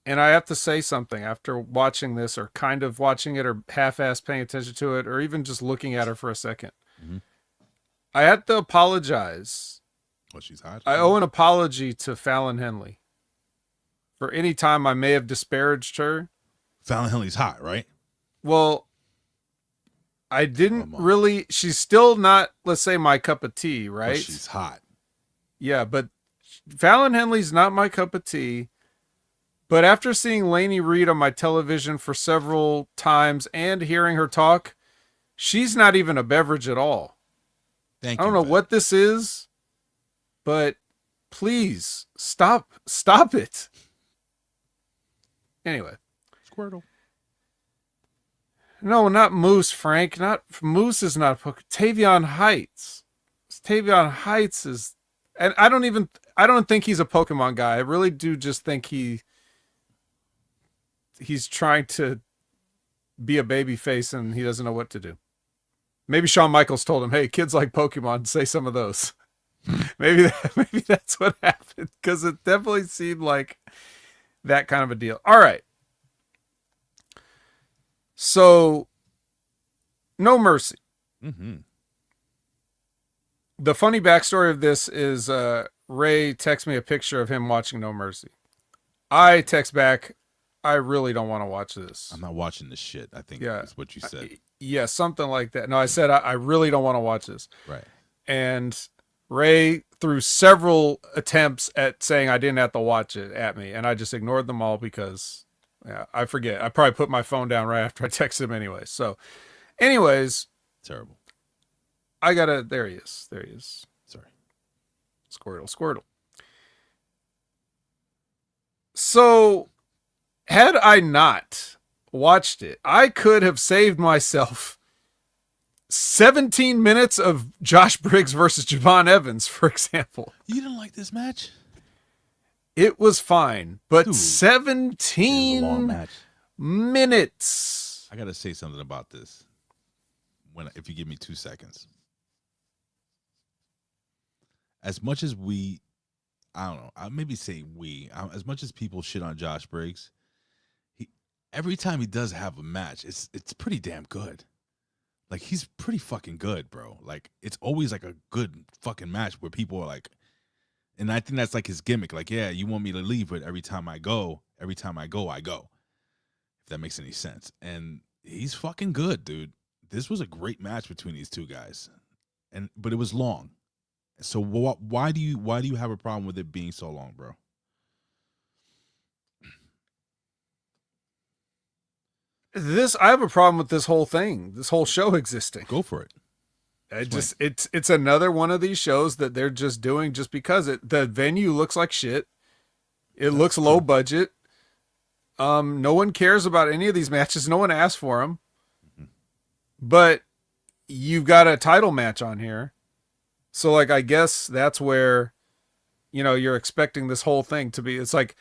And I have to say something after watching this, or kind of watching it, or half-ass paying attention to it, or even just looking at her for a second. Mm-hmm. I had to apologize. Well, she's hot. I owe an apology to Fallon Henley for any time I may have disparaged her. Fallon Henley's hot, right? Well, I didn't really. She's still not, let's say, my cup of tea, right? But she's hot. Yeah, but Fallon Henley's not my cup of tea. But after seeing Lainey Reed on my television for several times and hearing her talk, she's not even a beverage at all. I don't know what this is, but please stop it. Anyway. Squirtle. No, not Moose, Frank. Not Moose is not Tavion Heights. Tavion Heights is, and I don't think he's a Pokemon guy. I really do just think he's trying to be a baby face and he doesn't know what to do. Maybe Shawn Michaels told him, "Hey, kids like Pokemon, say some of those." maybe that's what happened, because it definitely seemed like that kind of a deal. All right. So, No Mercy. Mm-hmm. The funny backstory of this is Ray texts me a picture of him watching No Mercy. I text back, I really don't want to watch this. I'm not watching this shit, I think is what you said. Yeah, something like that. No, I said, I really don't want to watch this. Right. And Ray threw several attempts at saying I didn't have to watch it at me, and I just ignored them all because... yeah, I forget. I probably put my phone down right after I texted him anyway. So, anyways. Terrible. There he is. Sorry. Squirtle. So, had I not watched it, I could have saved myself 17 minutes of Josh Briggs versus Javon Evans, for example. You didn't like this match? It was fine, but Dude, 17 minutes. I got to say something about this. If you give me 2 seconds. As much as I don't know, I'll maybe say as much as people shit on Josh Briggs, every time he does have a match, it's pretty damn good. Like, he's pretty fucking good, bro. Like, it's always like a good fucking match where people are like, and I think that's like his gimmick. Like, yeah, you want me to leave, but every time I go, I go. If that makes any sense. And he's fucking good, dude. This was a great match between these two guys. But it was long. So why do you have a problem with it being so long, bro? I have a problem with this whole thing, this whole show existing. Go for it. It's another one of these shows that they're just doing just because the venue looks like shit. It looks low budget. No one cares about any of these matches. No one asked for them. Mm-hmm. But you've got a title match on here. So, like, I guess that's where, you're expecting this whole thing to be. It's like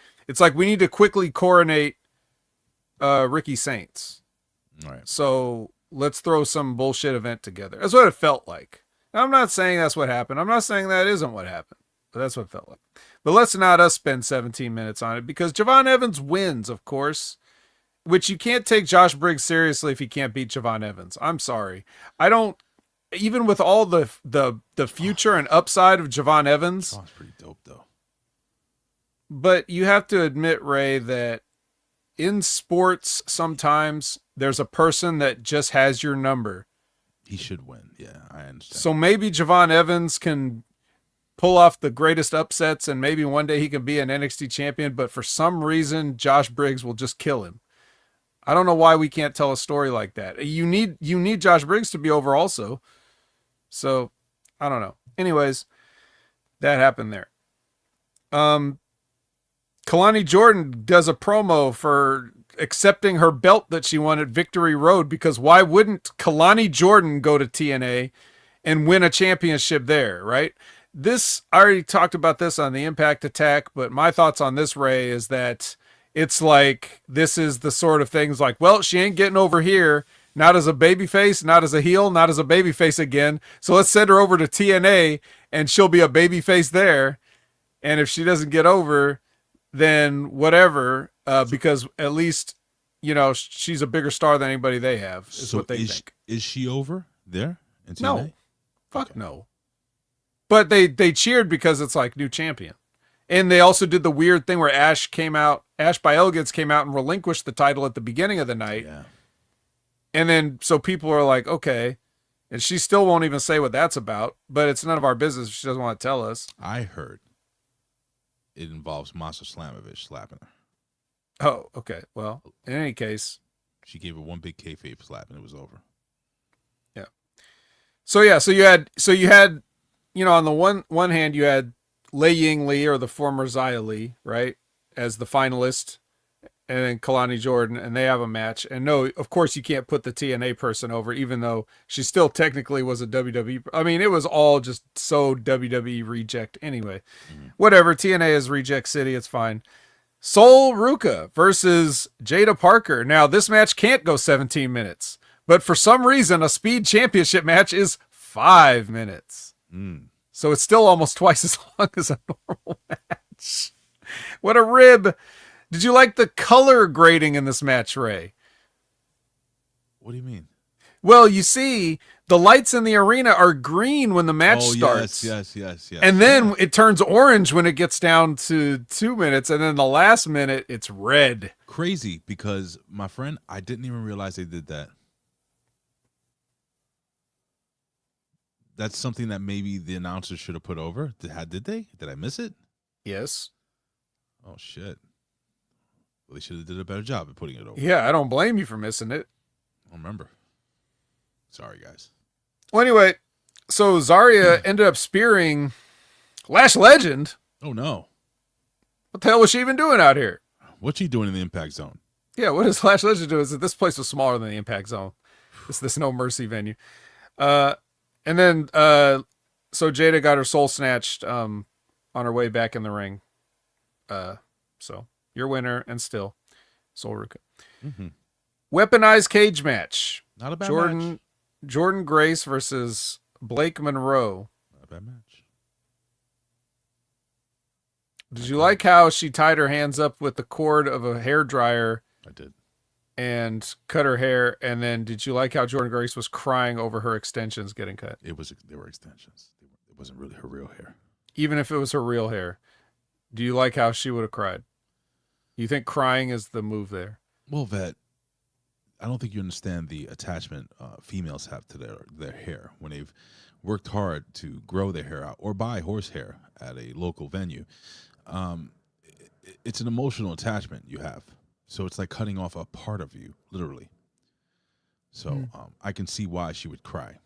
we need to quickly coronate Ricky Saints. All right. So let's throw some bullshit event together. That's what it felt like. Now, I'm not saying that's what happened. I'm not saying that isn't what happened, but that's what it felt like. But let's not us spend 17 minutes on it, because Javon Evans wins, of course, which you can't take Josh Briggs seriously if he can't beat Javon Evans. I'm sorry. I don't, even with all the future and upside of Javon Evans. Sounds pretty dope, though. But you have to admit, Ray, that in sports, sometimes there's a person that just has your number. He should win. Yeah, I understand. So maybe Javon Evans can pull off the greatest upsets, and maybe one day he can be an NXT champion, but for some reason, Josh Briggs will just kill him. I don't know why we can't tell a story like that. You need Josh Briggs to be over also. So, I don't know. Anyways, that happened there. Kalani Jordan does a promo for accepting her belt that she won at Victory Road, because why wouldn't Kalani Jordan go to TNA and win a championship there, right? This, I already talked about this on the Impact Attack, but my thoughts on this, Ray, is that it's like, this is the sort of things like, well, she ain't getting over here, not as a babyface, not as a heel, not as a babyface again. So let's send her over to TNA and she'll be a babyface there. And if she doesn't get over, then whatever, because at least, you know, she's a bigger star than anybody they have, is what they think. Is she over there in TNA? No. Fuck no. But they cheered because it's like new champion. And they also did the weird thing where Ash by Elegance came out and relinquished the title at the beginning of the night. Yeah. And then, so people are like, okay. And she still won't even say what that's about, but it's none of our business if she doesn't want to tell us. I heard it involves Masa Slamovich slapping her. Oh, okay. Well, in any case. She gave her one big kayfabe slap and it was over. Yeah. So you had, you know, on the one hand, you had Lei Ying Lee, or the former Xia Li, right, as the finalist, and then Kalani Jordan, and they have a match. And no, of course you can't put the TNA person over, even though she still technically was a WWE. I mean, it was all just so WWE reject anyway. Whatever, TNA is reject city, it's fine. Sol Ruka versus Jaida Parker. Now, this match can't go 17 minutes, but for some reason, a Speed Championship match is 5 minutes. So it's still almost twice as long as a normal match. What a rib. Did you like the color grading in this match, Ray? What do you mean? Well, you see, the lights in the arena are green when the match starts. Yes. And then it turns orange when it gets down to 2 minutes. And then the last minute, it's red. Crazy, because, my friend, I didn't even realize they did that. That's something that maybe the announcers should have put over. Did they? Did I miss it? Yes. Oh, shit. Well, they should have did a better job of putting it over. Yeah, I don't blame you for missing it. I don't remember. Sorry, guys. Well, anyway, so Zarya ended up spearing Lash Legend. Oh, no. What the hell was she even doing out here? What's she doing in the Impact Zone? Yeah, what does Lash Legend do? Is that this place was smaller than the Impact Zone. This No Mercy venue. And then, so Jaida got her soul snatched on her way back in the ring. So, your winner, and still, Sol Ruka. Weaponized cage match. Not a bad match. Jordan Grace versus Blake Monroe. Not a bad match. Did you like how she tied her hands up with the cord of a hairdryer? I did. And cut her hair, and then did you like how Jordan Grace was crying over her extensions getting cut? They were extensions. It wasn't really her real hair. Even if it was her real hair, do you like how she would have cried? You think crying is the move there? Well, Vet, I don't think you understand the attachment females have to their hair when they've worked hard to grow their hair out or buy horse hair at a local venue. It's an emotional attachment you have. So it's like cutting off a part of you, literally. So I can see why she would cry.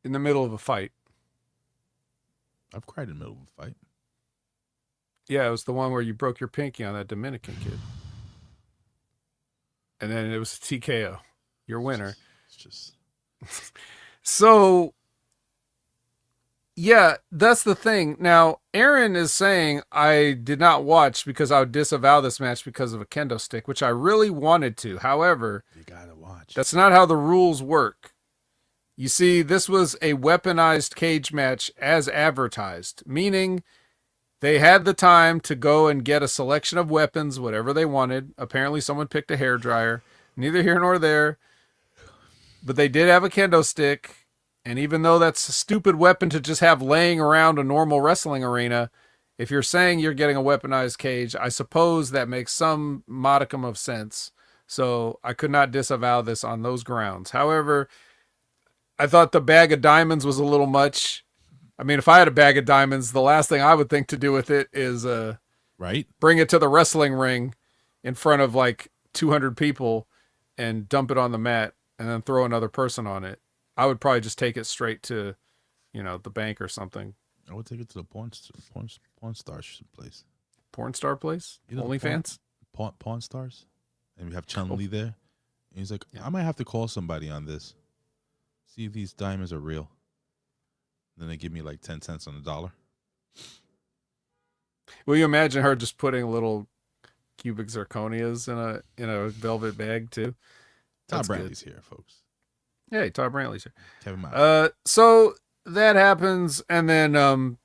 In the middle of a fight. I've cried in the middle of a fight. Yeah, it was the one where you broke your pinky on that Dominican kid. And then it was a TKO. Your winner. It's just... So... Yeah, that's the thing. Now, Aaron is saying I did not watch because I would disavow this match because of a kendo stick, which I really wanted to. However, you gotta watch. That's not how the rules work. You see, this was a weaponized cage match as advertised, meaning they had the time to go and get a selection of weapons, whatever they wanted. Apparently, someone picked a hairdryer. Neither here nor there. But they did have a kendo stick. And even though that's a stupid weapon to just have laying around a normal wrestling arena, if you're saying you're getting a weaponized cage, I suppose that makes some modicum of sense. So I could not disavow this on those grounds. However, I thought the bag of diamonds was a little much. I mean, if I had a bag of diamonds, the last thing I would think to do with it is right, bring it to the wrestling ring in front of like 200 people and dump it on the mat and then throw another person on it. I would probably just take it straight to, the bank or something. I would take it to the porn star place. Porn star place? OnlyFans? Pawn stars. And we have Chun-Li there. And he's like, I might have to call somebody on this. See if these diamonds are real. Then they give me like 10 cents on the dollar. Will you imagine her just putting little cubic zirconias in a velvet bag too? Todd Brantley's here, folks. Hey, Todd Brantley's here. Kevin Miles. So that happens, and then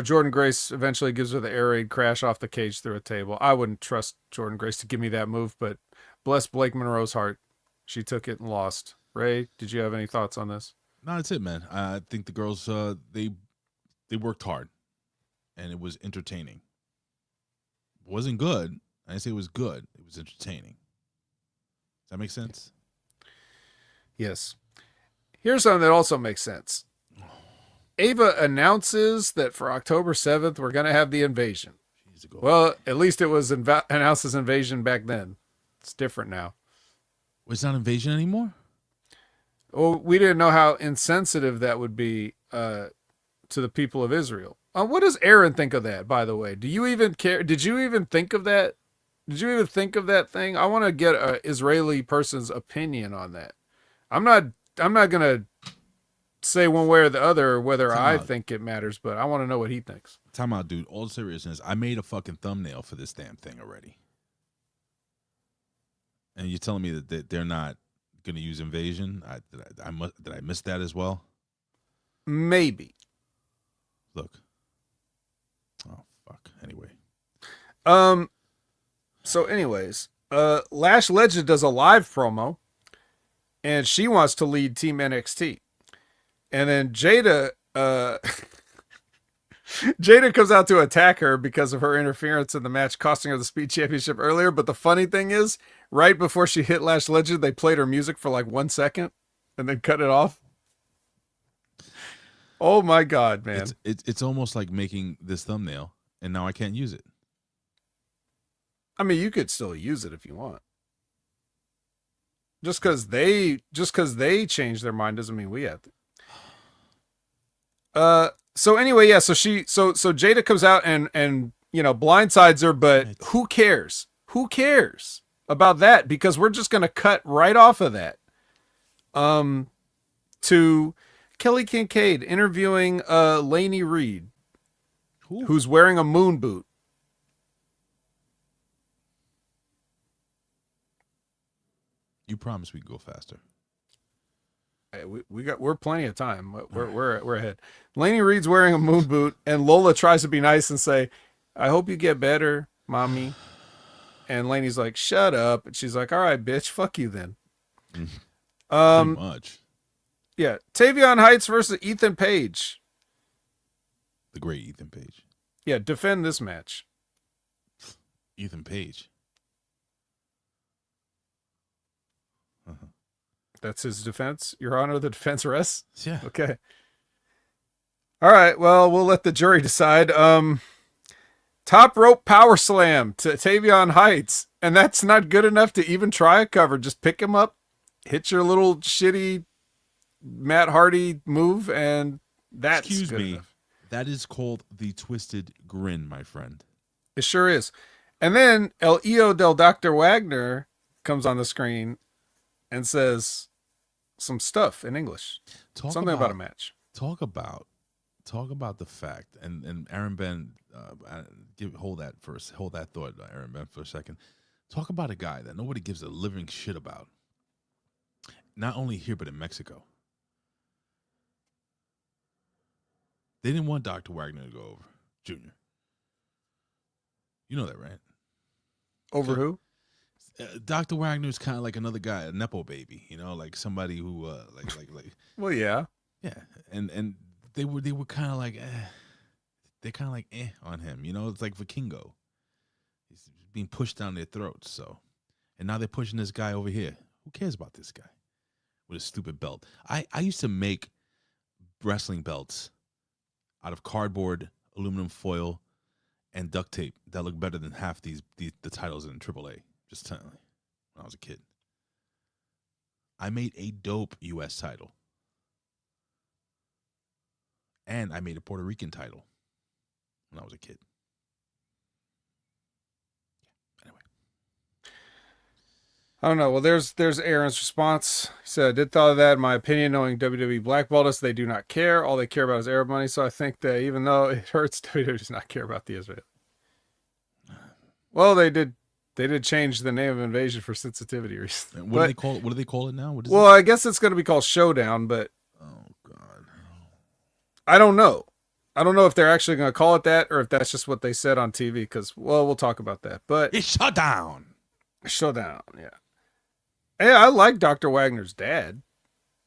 Jordan Grace eventually gives her the air raid crash off the cage through a table. I wouldn't trust Jordan Grace to give me that move, but bless Blake Monroe's heart. She took it and lost. Ray, did you have any thoughts on this? No, that's it, man. I think the girls they worked hard, and it was entertaining. It wasn't good. I didn't say it was good. It was entertaining. Does that make sense? Yes. Here's something that also makes sense. Ava announces that for October 7th, we're going to have the invasion. Well, at least it was announced as invasion back then. It's different now. Well, it's not invasion anymore? Well, we didn't know how insensitive that would be to the people of Israel. What does Aaron think of that, by the way? Do you even care? Did you even think of that? Did you even think of that thing? I want to get an Israeli person's opinion on that. I'm not going to say one way or the other whether I think it matters, but I want to know what he thinks. Time out, dude. All seriousness, I made a fucking thumbnail for this damn thing already. And you're telling me that they're not going to use invasion? Did I miss that as well? Maybe. Look. Oh, fuck. Anyway. So anyways, Lash Legend does a live promo, and she wants to lead Team NXT. And then Jaida comes out to attack her because of her interference in the match, costing her the Speed Championship earlier. But the funny thing is, right before she hit Lash Legend, they played her music for like 1 second and then cut it off. Oh my God, man. It's almost like making this thumbnail, and now I can't use it. I mean, you could still use it if you want. Just because they changed their mind doesn't mean we have to. So anyway, yeah. So Jaida comes out and blindsides her, but who cares? Who cares about that? Because we're just gonna cut right off of that. To Kelly Kincaid interviewing Lainey Reed, who's wearing a moon boot. You promised we'd go faster. Hey, we're plenty of time. We're ahead. Lainey Reed's wearing a moon boot, and Lola tries to be nice and say, "I hope you get better, mommy." And Lainey's like, "Shut up." And she's like, "All right, bitch, fuck you then." Pretty much. Yeah, Tavion Heights versus Ethan Page. The great Ethan Page. Yeah, defend this match. Ethan Page. That's his defense, Your Honor. The defense rests. Yeah. Okay. All right. Well, we'll let the jury decide. Top rope power slam to Tavion Heights, and that's not good enough to even try a cover. Just pick him up, hit your little shitty Matt Hardy move, and that's Excuse good me. enough. That is called the twisted grin, my friend. It sure is. And then El Io del Dr. Wagner comes on the screen and says some stuff in English. Something about a match. Talk about the fact, and Aaron Ben, hold that thought, Aaron Ben, for a second. Talk about a guy that nobody gives a living shit about. Not only here, but in Mexico. They didn't want Dr. Wagner to go over, Junior. You know that, right? Over who? Dr. Wagner's kind of like another guy, a nepo baby, like somebody who, like. Well, yeah, and they were kind of like, they're kind of like on him, It's like Vikingo. He's being pushed down their throats. So, and now they're pushing this guy over here. Who cares about this guy with a stupid belt? I used to make wrestling belts out of cardboard, aluminum foil, and duct tape that look better than half the titles in AAA. Just telling you, when I was a kid. I made a dope U.S. title. And I made a Puerto Rican title when I was a kid. Yeah, I don't know. Well, there's Aaron's response. He said, I did thought of that. In my opinion, knowing WWE blackballed us, they do not care. All they care about is Arab money. So I think that even though it hurts, WWE does not care about the Israel. Well, they did change the name of Invasion for sensitivity reasons. What do they call it? What do they call it now? What is well, I guess it's going to be called Showdown, but oh god, I don't know. I don't know if they're actually going to call it that or if that's just what they said on TV. Because we'll talk about that. But it's Showdown. Showdown, yeah. Hey, I like Dr. Wagner's dad.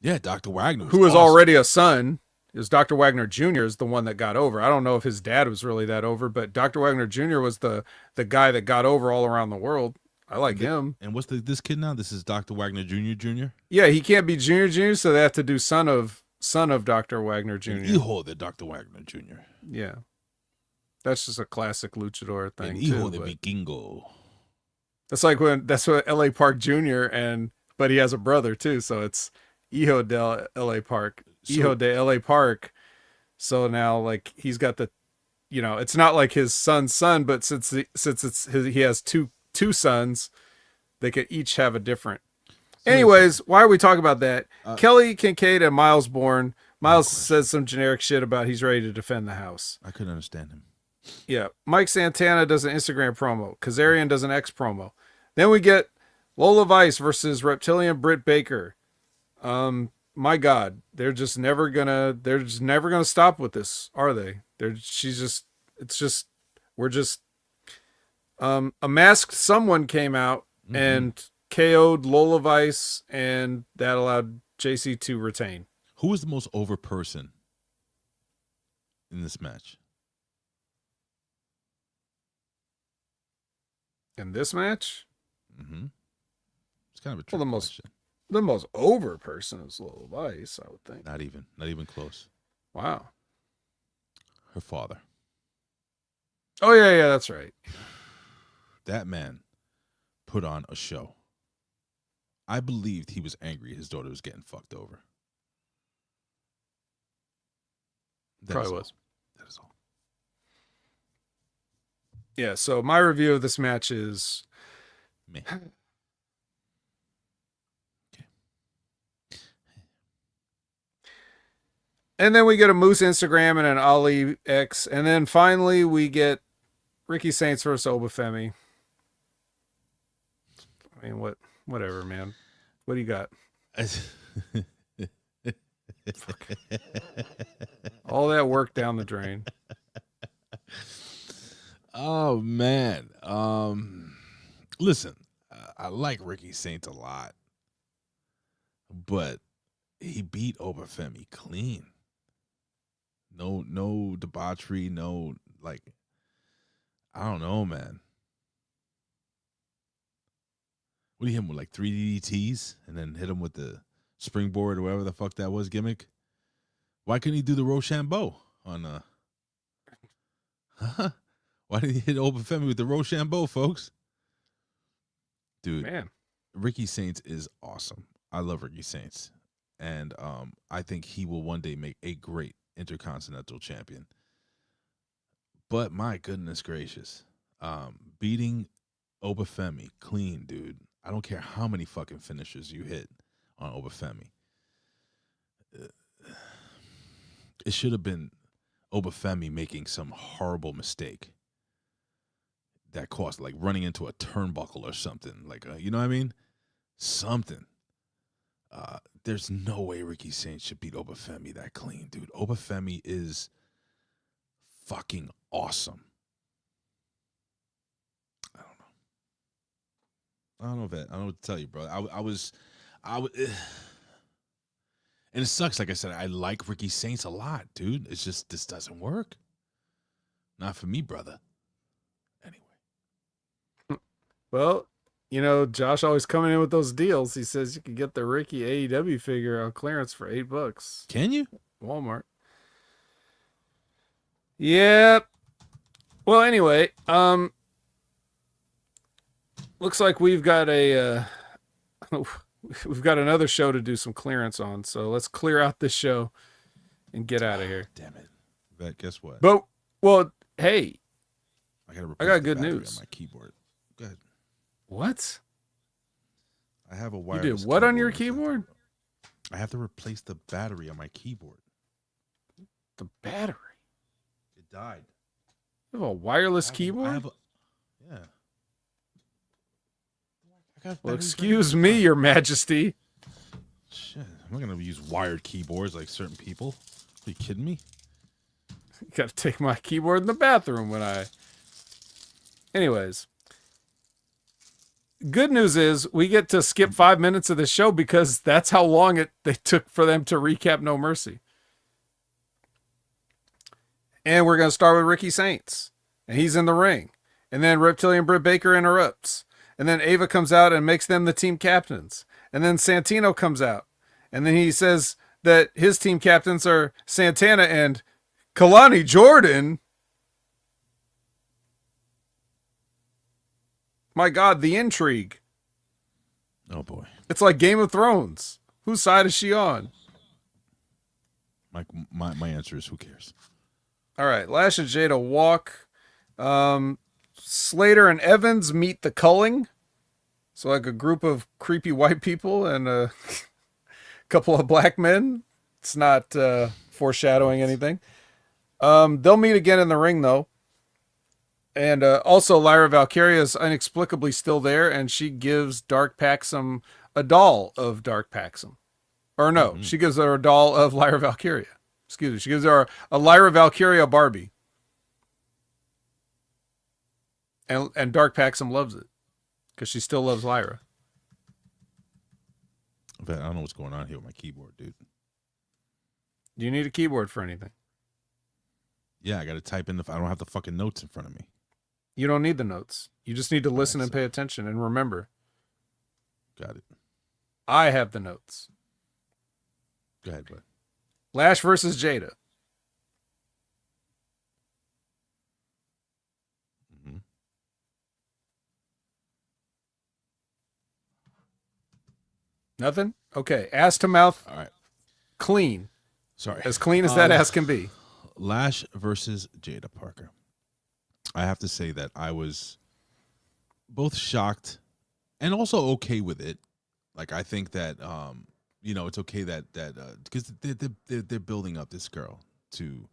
Yeah, Dr. Wagner, who was awesome. already a son. Is Dr. Wagner Jr. is the one that got over. I don't know if his dad was really that over, but Dr. Wagner Jr. was the guy that got over all around the world. I like him. And what's this kid now? This is Dr. Wagner Jr. Yeah, he can't be Jr., so they have to do son of Dr. Wagner Jr. Hijo de Dr. Wagner Jr. Yeah. That's just a classic luchador thing. Hijo de Vikingo. That's like that's what LA Park Jr. but he has a brother too, so it's Hijo de LA Park. Hijo de LA Park. So now like he's got the, it's not like his son's son, but since he has two sons, they could each have a different. Anyways, why are we talking about that? Kelly Kincaid and Miles Bourne. Miles says some generic shit about he's ready to defend the house. I couldn't understand him. Yeah. Mike Santana does an Instagram promo. Kazarian does an X promo. Then we get Lola Vice versus Reptilian Britt Baker. My God, we're just never gonna stop with this, are they? A masked someone came out and KO'd Lola Vice, and that allowed JC to retain. Who was the most over person in this match? In this match? Mm-hmm. It's kind of a trick question. The most over person is Lola Vice, I would think. Not even close. Wow. Her father. Oh yeah, that's right. That man put on a show. I believed he was angry his daughter was getting fucked over. Probably was. That is all. Yeah, so my review of this match is me. And then we get a Moose Instagram and an Ali X. And then finally we get Ricky Saints versus Obafemi. I mean, whatever, man. What do you got? All that work down the drain. Oh, man. Listen, I like Ricky Saints a lot. But he beat Obafemi clean. No debauchery, no, like, I don't know, man. What do you hit him with, like 3 DDTs and then hit him with the springboard or whatever the fuck that was gimmick? Why couldn't he do the Rochambeau on Why did he hit Obafemi with the Rochambeau, folks? Dude, man, Ricky Saints is awesome. I love Ricky Saints. And I think he will one day make a great Intercontinental champion. But my goodness gracious, beating Obafemi clean, dude. I don't care how many fucking finishers you hit on Obafemi. It should have been Obafemi making some horrible mistake that cost, like running into a turnbuckle or something. Like, you know what I mean? Something. There's no way Ricky Saints should beat Obafemi that clean, dude. Obafemi is fucking awesome. I don't know, Vet. I don't know what to tell you, bro. I was, and it sucks. Like I said, I like Ricky Saints a lot, dude. It's just this doesn't work. Not for me, brother. Anyway. Well, Josh always coming in with those deals. He says you can get the Ricky AEW figure on clearance for $8. Can you? Walmart. Yep. Well, anyway, looks like we've got we've got another show to do some clearance on. So let's clear out this show and get out of here. Damn it. But guess what? But hey, I got good news on my keyboard. Go ahead. What? I have a You wireless. did what on your keyboard? keyboard? I have to replace the battery on my keyboard. The battery. It died. You have a wireless keyboard? Yeah. I got Well, batteries excuse right me, here. Your Majesty. Shit, I'm not gonna use wired keyboards like certain people. Are you kidding me? You gotta take my keyboard in the bathroom when I. Anyways. Good news is we get to skip 5 minutes of the show because that's how long they took for them to recap No Mercy. And we're going to start with Ricky Saints. And he's in the ring. And then Reptilian Britt Baker interrupts. And then Ava comes out and makes them the team captains. And then Santino comes out. And then he says that his team captains are Santana and Kalani Jordan. My God, the intrigue. Oh boy. It's like Game of Thrones. Whose side is she on? My answer is who cares? All right, Lash and Jaida walk. Slater and Evans meet the Culling. So like a group of creepy white people and a couple of black men. It's not foreshadowing anything. They'll meet again in the ring though. And also Lyra Valkyria is inexplicably still there, and she gives Dark Paxum a doll of Dark Paxum. Or no, she gives her a doll of Lyra Valkyria. Excuse me, she gives her a Lyra Valkyria Barbie. And Dark Paxum loves it, because she still loves Lyra. I don't know what's going on here with my keyboard, dude. Do you need a keyboard for anything? Yeah, I got to type in I don't have the fucking notes in front of me. You don't need the notes. You just need to listen and pay attention and remember. Got it. I have the notes. Go ahead, bud. Lash versus Jaida. Mm-hmm. Nothing? Okay. Ass to mouth. All right. Clean. Sorry. As clean as that ass can be. Lash versus Jaida Parker. I have to say that I was both shocked and also okay with it. Like, I think that, it's okay that because they're building up this girl to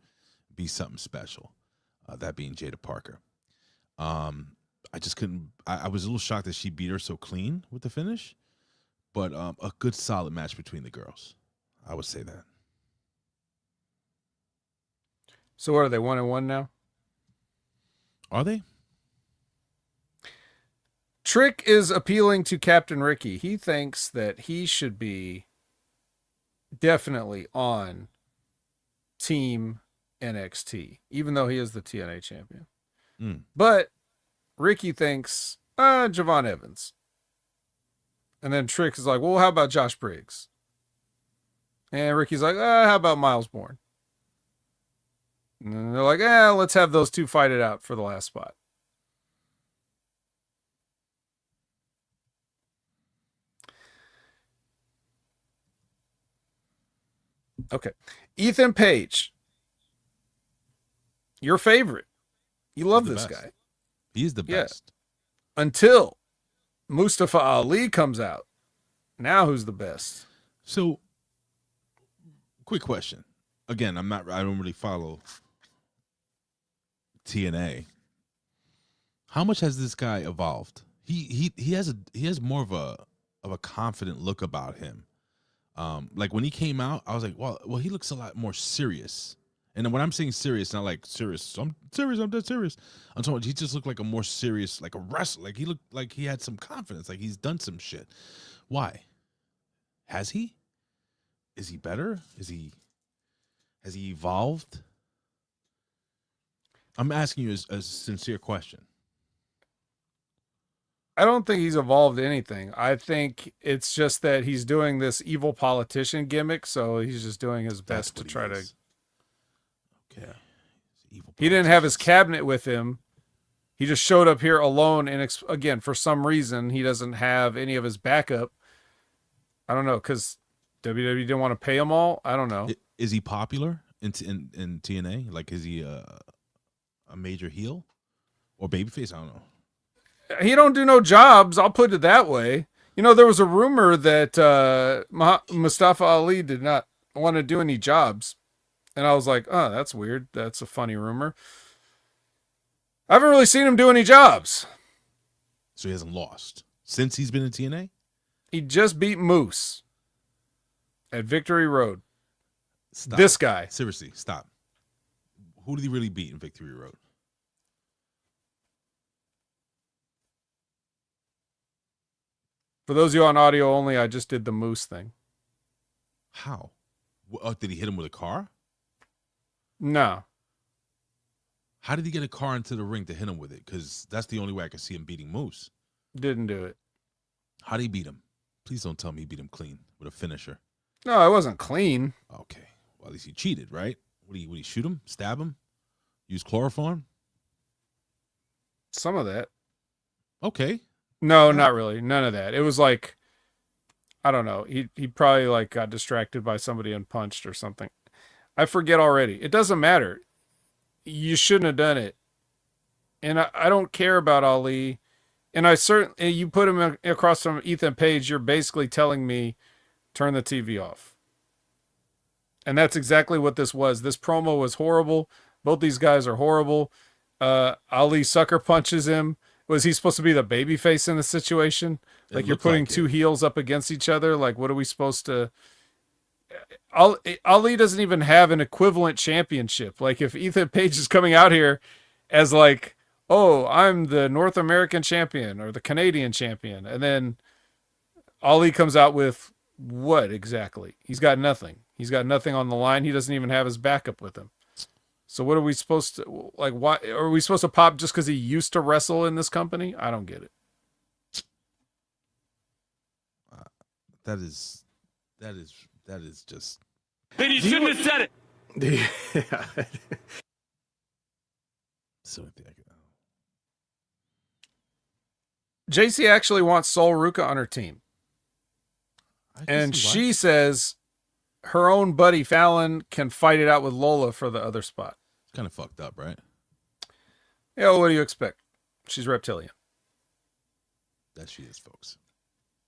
be something special, that being Jaida Parker. I just couldn't, I was a little shocked that she beat her so clean with the finish, but a good solid match between the girls. I would say that. So what are they, 1-1 now? Are they? Trick is appealing to Captain Ricky. He thinks that he should be definitely on Team NXT, even though he is the TNA champion. But Ricky thinks, Javon Evans. And then Trick is like, well, how about Josh Briggs? And Ricky's like, how about Miles Bourne? And they're like, let's have those two fight it out for the last spot. Okay. Ethan Page. Your favorite. You love this guy. He's the best. Until Mustafa Ali comes out. Now who's the best? So, quick question. Again, I don't really follow TNA. How much has this guy evolved? He has more of a confident look about him. Like when he came out, I was like, well, he looks a lot more serious. And when I'm saying serious, not like serious. I'm serious. I'm dead serious. I'm talking. He just looked like a more serious, like a wrestler. Like he looked like he had some confidence. Like he's done some shit. Why? Has he? Is he better? Has he evolved? I'm asking you a sincere question. I don't think he's evolved anything. I think it's just that he's doing this evil politician gimmick, so he's just doing his best to try to. Okay. Yeah. He didn't have his cabinet with him. He just showed up here alone, and again, for some reason, he doesn't have any of his backup. I don't know, because WWE didn't want to pay him all. I don't know. Is he popular in TNA? Like, is he a major heel or babyface? I don't know. He don't do no jobs. I'll put it that way. You know, there was a rumor that Mustafa Ali did not want to do any jobs. And I was like, oh, that's weird. That's a funny rumor. I haven't really seen him do any jobs. So he hasn't lost since he's been in TNA? He just beat Moose at Victory Road. Stop. This guy. Seriously, stop. Who did he really beat in Victory Road? For those of you on audio only, I just did the Moose thing. How? Did he hit him with a car? No. How did he get a car into the ring to hit him with it? Because that's the only way I can see him beating Moose. Didn't do it. How did he beat him? Please don't tell me he beat him clean with a finisher. No, it wasn't clean. Okay. Well, at least he cheated, right? Would he shoot him? Stab him? Use chloroform? Some of that. Okay. No, not really. None of that. It was like, I don't know. He probably like got distracted by somebody and punched or something. I forget already. It doesn't matter. You shouldn't have done it. And I don't care about Ali. And you put him across from Ethan Page, you're basically telling me, turn the TV off. And that's exactly what this was. This promo was horrible. Both these guys are horrible. Ali sucker punches him. Was he supposed to be the babyface in the situation? Like you're putting two heels up against each other? Like what are we supposed to... Ali doesn't even have an equivalent championship. Like if Ethan Page is coming out here as like, oh, I'm the North American champion or the Canadian champion. And then Ali comes out with what exactly? He's got nothing. He's got nothing on the line. He doesn't even have his backup with him. So what are we supposed to, like, why are we supposed to pop just because he used to wrestle in this company? I don't get it. That is just. Then you shouldn't have said it. So I think JC actually wants Sol Ruka on her team. And she says her own buddy Fallon can fight it out with Lola for the other spot. It's kind of fucked up, right? Yeah, well, what do you expect? She's reptilian. That she is, folks.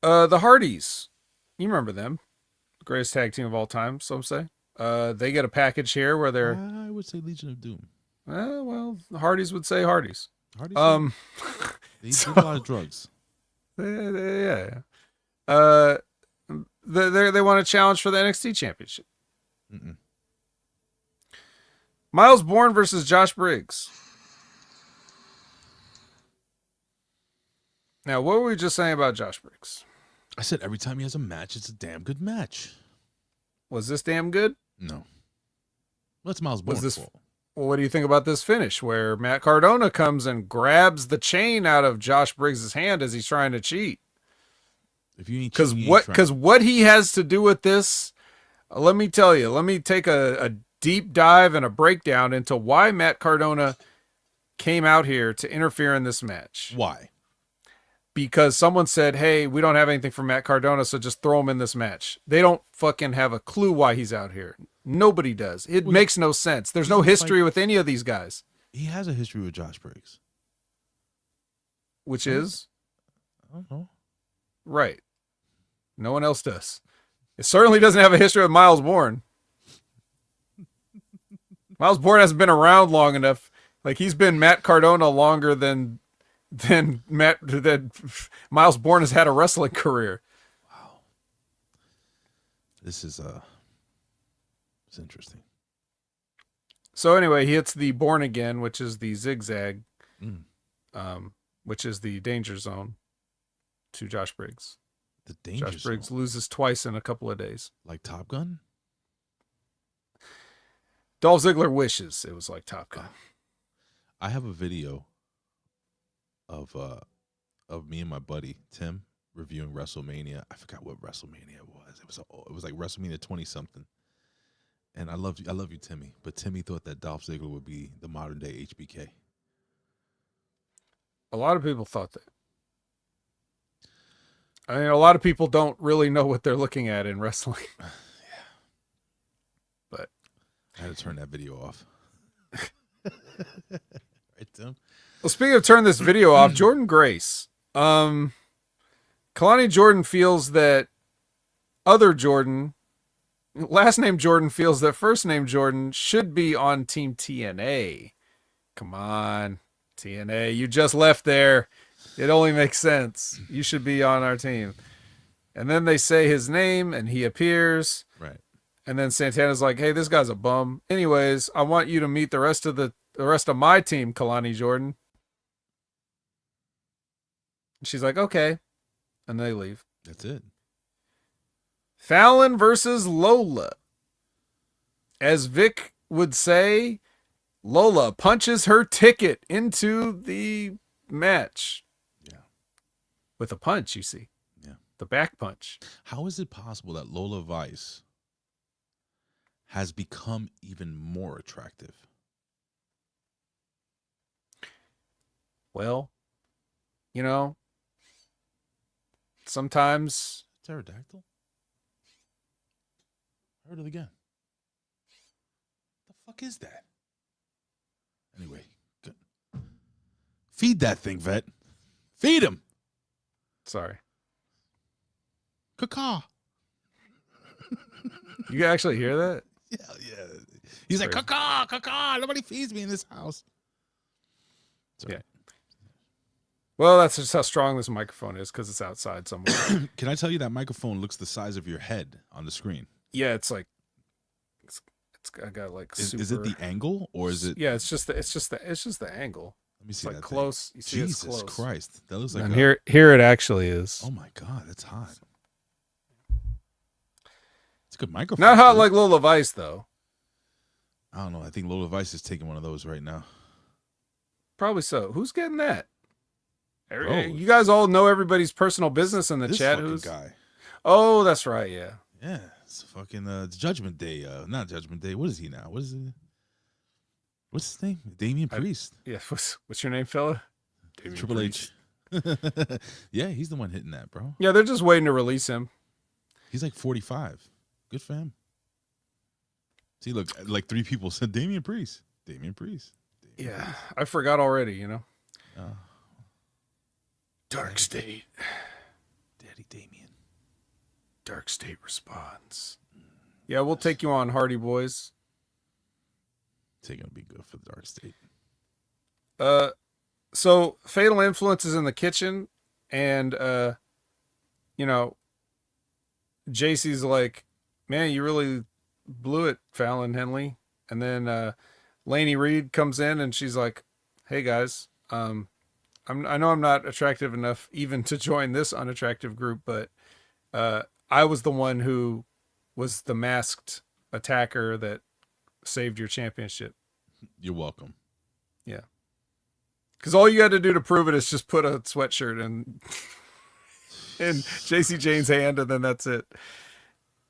The Hardys. You remember them. Greatest tag team of all time, some say. They get a package here where they're... I would say Legion of Doom. Well, the Hardys would say Hardys. They did a lot of drugs. Yeah. They want a challenge for the NXT Championship. Mm-mm. Miles Bourne versus Josh Briggs. Now, what were we just saying about Josh Briggs? I said every time he has a match, it's a damn good match. Was this damn good? No. What's Miles Bourne's fault? Well, what do you think about this finish where Matt Cardona comes and grabs the chain out of Josh Briggs' hand as he's trying to cheat? If you ain't Because what he has to do with this, let me tell you. Let me take a deep dive and a breakdown into why Matt Cardona came out here to interfere in this match. Why? Because someone said, hey, we don't have anything for Matt Cardona, so just throw him in this match. They don't fucking have a clue why he's out here. Nobody does. It makes no sense. There's no history with any of these guys. He has a history with Josh Briggs. Which is? I don't know. Right. No one else does. It certainly doesn't have a history with Miles Bourne. Miles Bourne hasn't been around long enough. Like he's been Matt Cardona longer than Miles Bourne has had a wrestling career. Wow. This is it's interesting. So anyway, he hits the Born Again, which is the zigzag, which is the danger zone to Josh Briggs. The danger Josh Briggs loses twice in a couple of days. Like Top Gun? Dolph Ziggler wishes it was like Top Gun. I have a video of me and my buddy Tim reviewing WrestleMania. I forgot what WrestleMania it was. It was like WrestleMania 20 something. And I love you, Timmy. But Timmy thought that Dolph Ziggler would be the modern day HBK. A lot of people thought that. I mean, a lot of people don't really know what they're looking at in wrestling. Yeah. But I had to turn that video off. Right, Tim? Well, speaking of turn this video off, Jordan Grace, kind Kalani Jordan feels that other Jordan, last name Jordan, feels that first name Jordan should be on Team TNA. Come on, TNA. You just left there. It only makes sense. You should be on our team. And then they say his name and he appears. Right. And then Santana's like, hey, this guy's a bum. Anyways, I want you to meet the rest of my team, Kalani Jordan. She's like, okay. And they leave. That's it. Fallon versus Lola. As Vic would say, Lola punches her ticket into the match. Yeah. With a punch, you see. Yeah. The back punch. How is it possible that Lola Vice has become even more attractive? Well, you know, sometimes... Pterodactyl? I heard it again. The fuck is that? Anyway, good. Feed that thing, vet. Feed him. Sorry. Caw. You can actually hear that? Yeah. He's like, caw. Nobody feeds me in this house. Sorry. Yeah. Well, that's just how strong this microphone is because it's outside somewhere. Can I tell you that microphone looks the size of your head on the screen? Yeah, it's like it's got like super... Is it the angle or is it? Yeah, it's just the angle. Let me see. It's like that close. thing. You see, Jesus it's close. Christ, that looks like. And here it actually is. Oh my God, that's hot. It's a good microphone. Not hot like Lola Vice though. I don't know. I think Lola Vice is taking one of those right now. Probably so. Who's getting that? Bro, you guys all know everybody's personal business in the this chat. fucking Who's guy? Oh, that's right. Yeah. Yeah, it's fucking Judgment Day. Not Judgment Day. What is he now? What is it? What's his name? Damian Priest. Yeah. What's your name, fella? Damian Triple Priest. H. Yeah, he's the one hitting that, bro. Yeah, they're just waiting to release him. He's like 45. Good for him. See, look, like 3 people said Damian Priest. Damian Priest. Yeah, I forgot already. You know. Oh. Dark State. Daddy Damien. Dark State responds. Yeah, we'll take you on, Hardy Boys. It's gonna be good for the Dark State. So Fatal Influence is in the kitchen, and you know, JC's like, man, you really blew it, Fallon Henley. And then Lainey Reed comes in and she's like, hey guys, I know I'm not attractive enough even to join this unattractive group, but I was the one who was the masked attacker that saved your championship. You're welcome. Yeah. Because all you got to do to prove it is just put a sweatshirt in JC Jane's hand, and then that's it.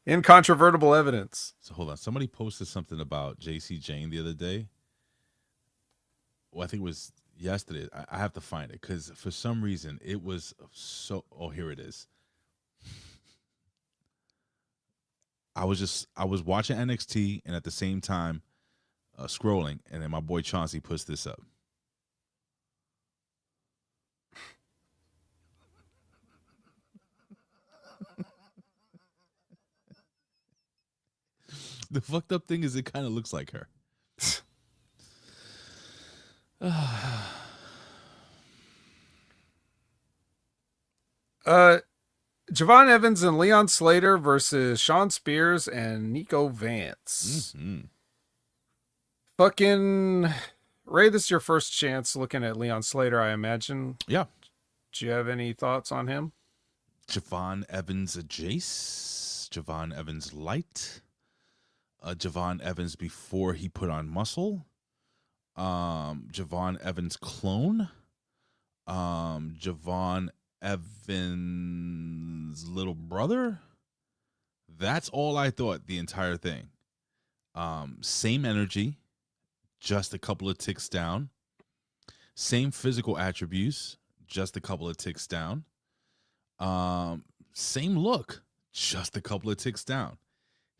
Incontrovertible evidence. So hold on. Somebody posted something about JC Jane the other day. Well, I think it was yesterday. I have to find it because for some reason it was so. Oh, here it is. I was watching NXT and at the same time scrolling, and then my boy Chauncey puts this up. The fucked up thing is it kind of looks like her. Javon Evans and Leon Slater versus Sean Spears and Nico Vance. Mm-hmm. Fucking Ray, this is your first chance looking at Leon Slater, I imagine. Yeah. Do you have any thoughts on him? Javon Evans Jace. Javon Evans Light. Javon Evans before he put on muscle. Javon Evans clone. Javon Evans' little brother. That's all I thought the entire thing. Same energy, just a couple of ticks down. Same physical attributes, just a couple of ticks down. Same look, just a couple of ticks down.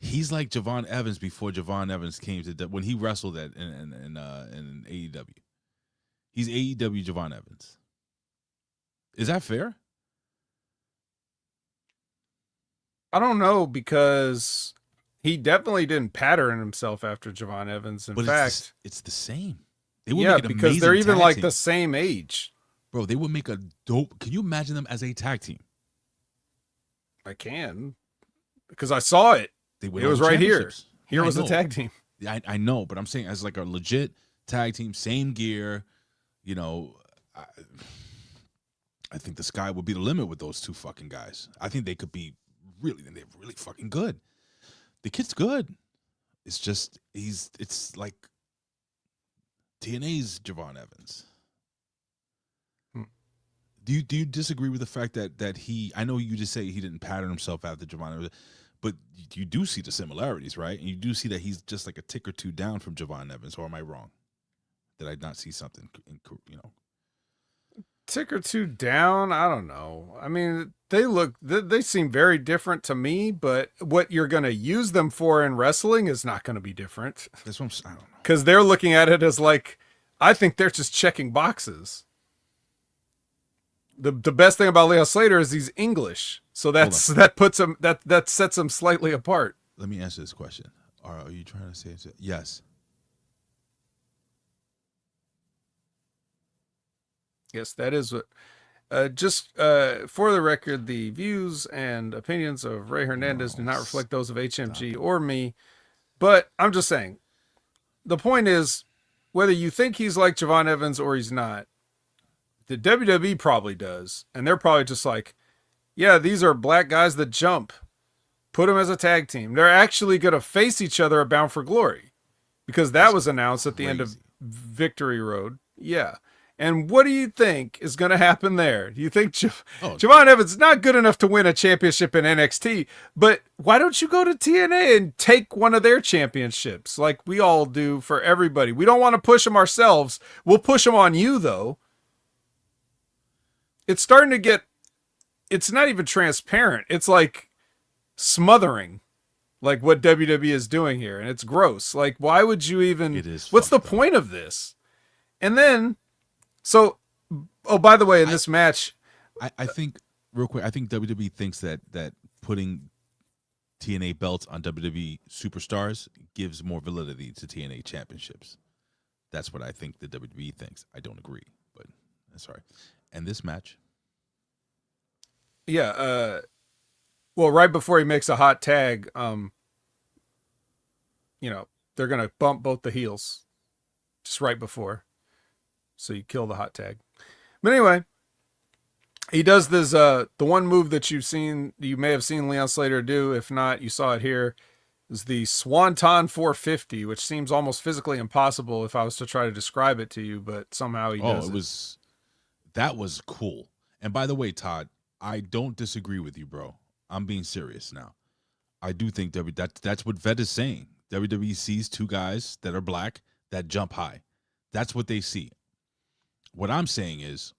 He's like Javon Evans before Javon Evans came to when he wrestled in AEW. He's AEW Javon Evans. Is that fair? I don't know, because he definitely didn't pattern himself after Javon Evans. In fact, it's the same. They would yeah, make an because they're amazing even tag like team. the same age. Bro, they would make a dope. Can you imagine them as a tag team? I can, because I saw it. They It would was own right here. championships. Here Yeah, was I the know. tag team. I know, but I'm saying as like a legit tag team, same gear. You know, I think the sky would be the limit with those two fucking guys. I think they could be they're really fucking good. The kid's good. It's just it's like TNA's Javon Evans. Do you disagree with the fact that he? I know you just say he didn't pattern himself after Javon Evans, but you do see the similarities, right? And you do see that he's just like a tick or two down from Javon Evans, or am I wrong? Did I not see something? Tick or two down. I don't know. I mean, they seem very different to me, but what you're going to use them for in wrestling is not going to be different. That's what I don't know. Because they're looking at it as like, I think they're just checking boxes. The best thing about Leon Slater is he's English, so that puts him that sets him slightly apart. Let me answer this question. Are you trying to say yes? Yes, that is what. Just for the record, the views and opinions of Ray Hernandez do not reflect those of HMG or me. But I'm just saying, the point is, whether you think he's like Javon Evans or he's not, the WWE probably does. And they're probably just like, yeah, these are black guys that jump. Put them as a tag team. They're actually going to face each other at Bound for Glory. Because that was announced at the end of Victory Road. Yeah. And what do you think is going to happen there? Do you think Javon Evans is not good enough to win a championship in NXT, but why don't you go to TNA and take one of their championships like we all do for everybody? We don't want to push them ourselves. We'll push them on you, though. It's starting to get, it's not even transparent. It's like smothering, like what WWE is doing here. And it's gross. Like, why would you even, what's the point of this? And then, so, oh, by the way, in this match, I think real quick, I think WWE thinks that putting TNA belts on WWE superstars gives more validity to TNA championships. That's what I think the WWE thinks. I don't agree, but sorry. And this match, yeah, well, right before he makes a hot tag, you know, they're gonna bump both the heels, just right before. So you kill the hot tag. But anyway, he does this, the one move that you may have seen Leon Slater do. If not, you saw it here, is the Swanton 450, which seems almost physically impossible if I was to try to describe it to you, but somehow he does it. That was cool. And by the way, Todd, I don't disagree with you, bro. I'm being serious now. I do think that's what Vet is saying. WWE sees two guys that are black that jump high. That's what they see. What I'm saying is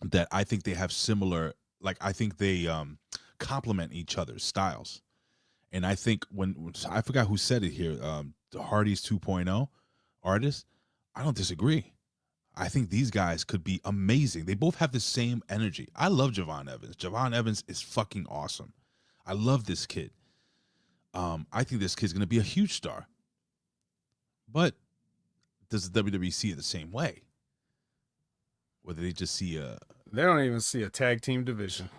that I think they have similar, like I think they complement each other's styles. And I think when I forgot who said it here, the Hardys 2.0 artists, I don't disagree. I think these guys could be amazing. They both have the same energy. I love Javon Evans. Javon Evans is fucking awesome. I love this kid. I think this kid's going to be a huge star. But does the WWE see it the same way? Whether they just see they don't even see a tag team division.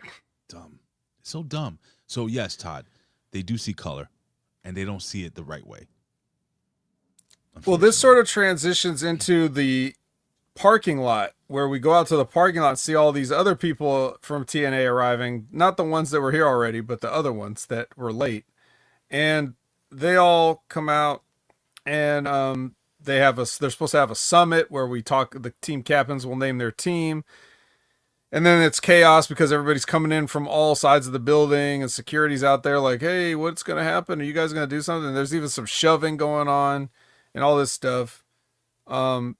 Dumb. It's so dumb. So yes, Todd, they do see color and they don't see it the right way. Well, this sort of transitions into the parking lot where we go out to the parking lot and see all these other people from TNA arriving, not the ones that were here already, but the other ones that were late. And they all come out and they're supposed to have a summit where the team captains will name their team. And then it's chaos because everybody's coming in from all sides of the building and security's out there like, hey, what's going to happen? Are you guys going to do something? And there's even some shoving going on and all this stuff. And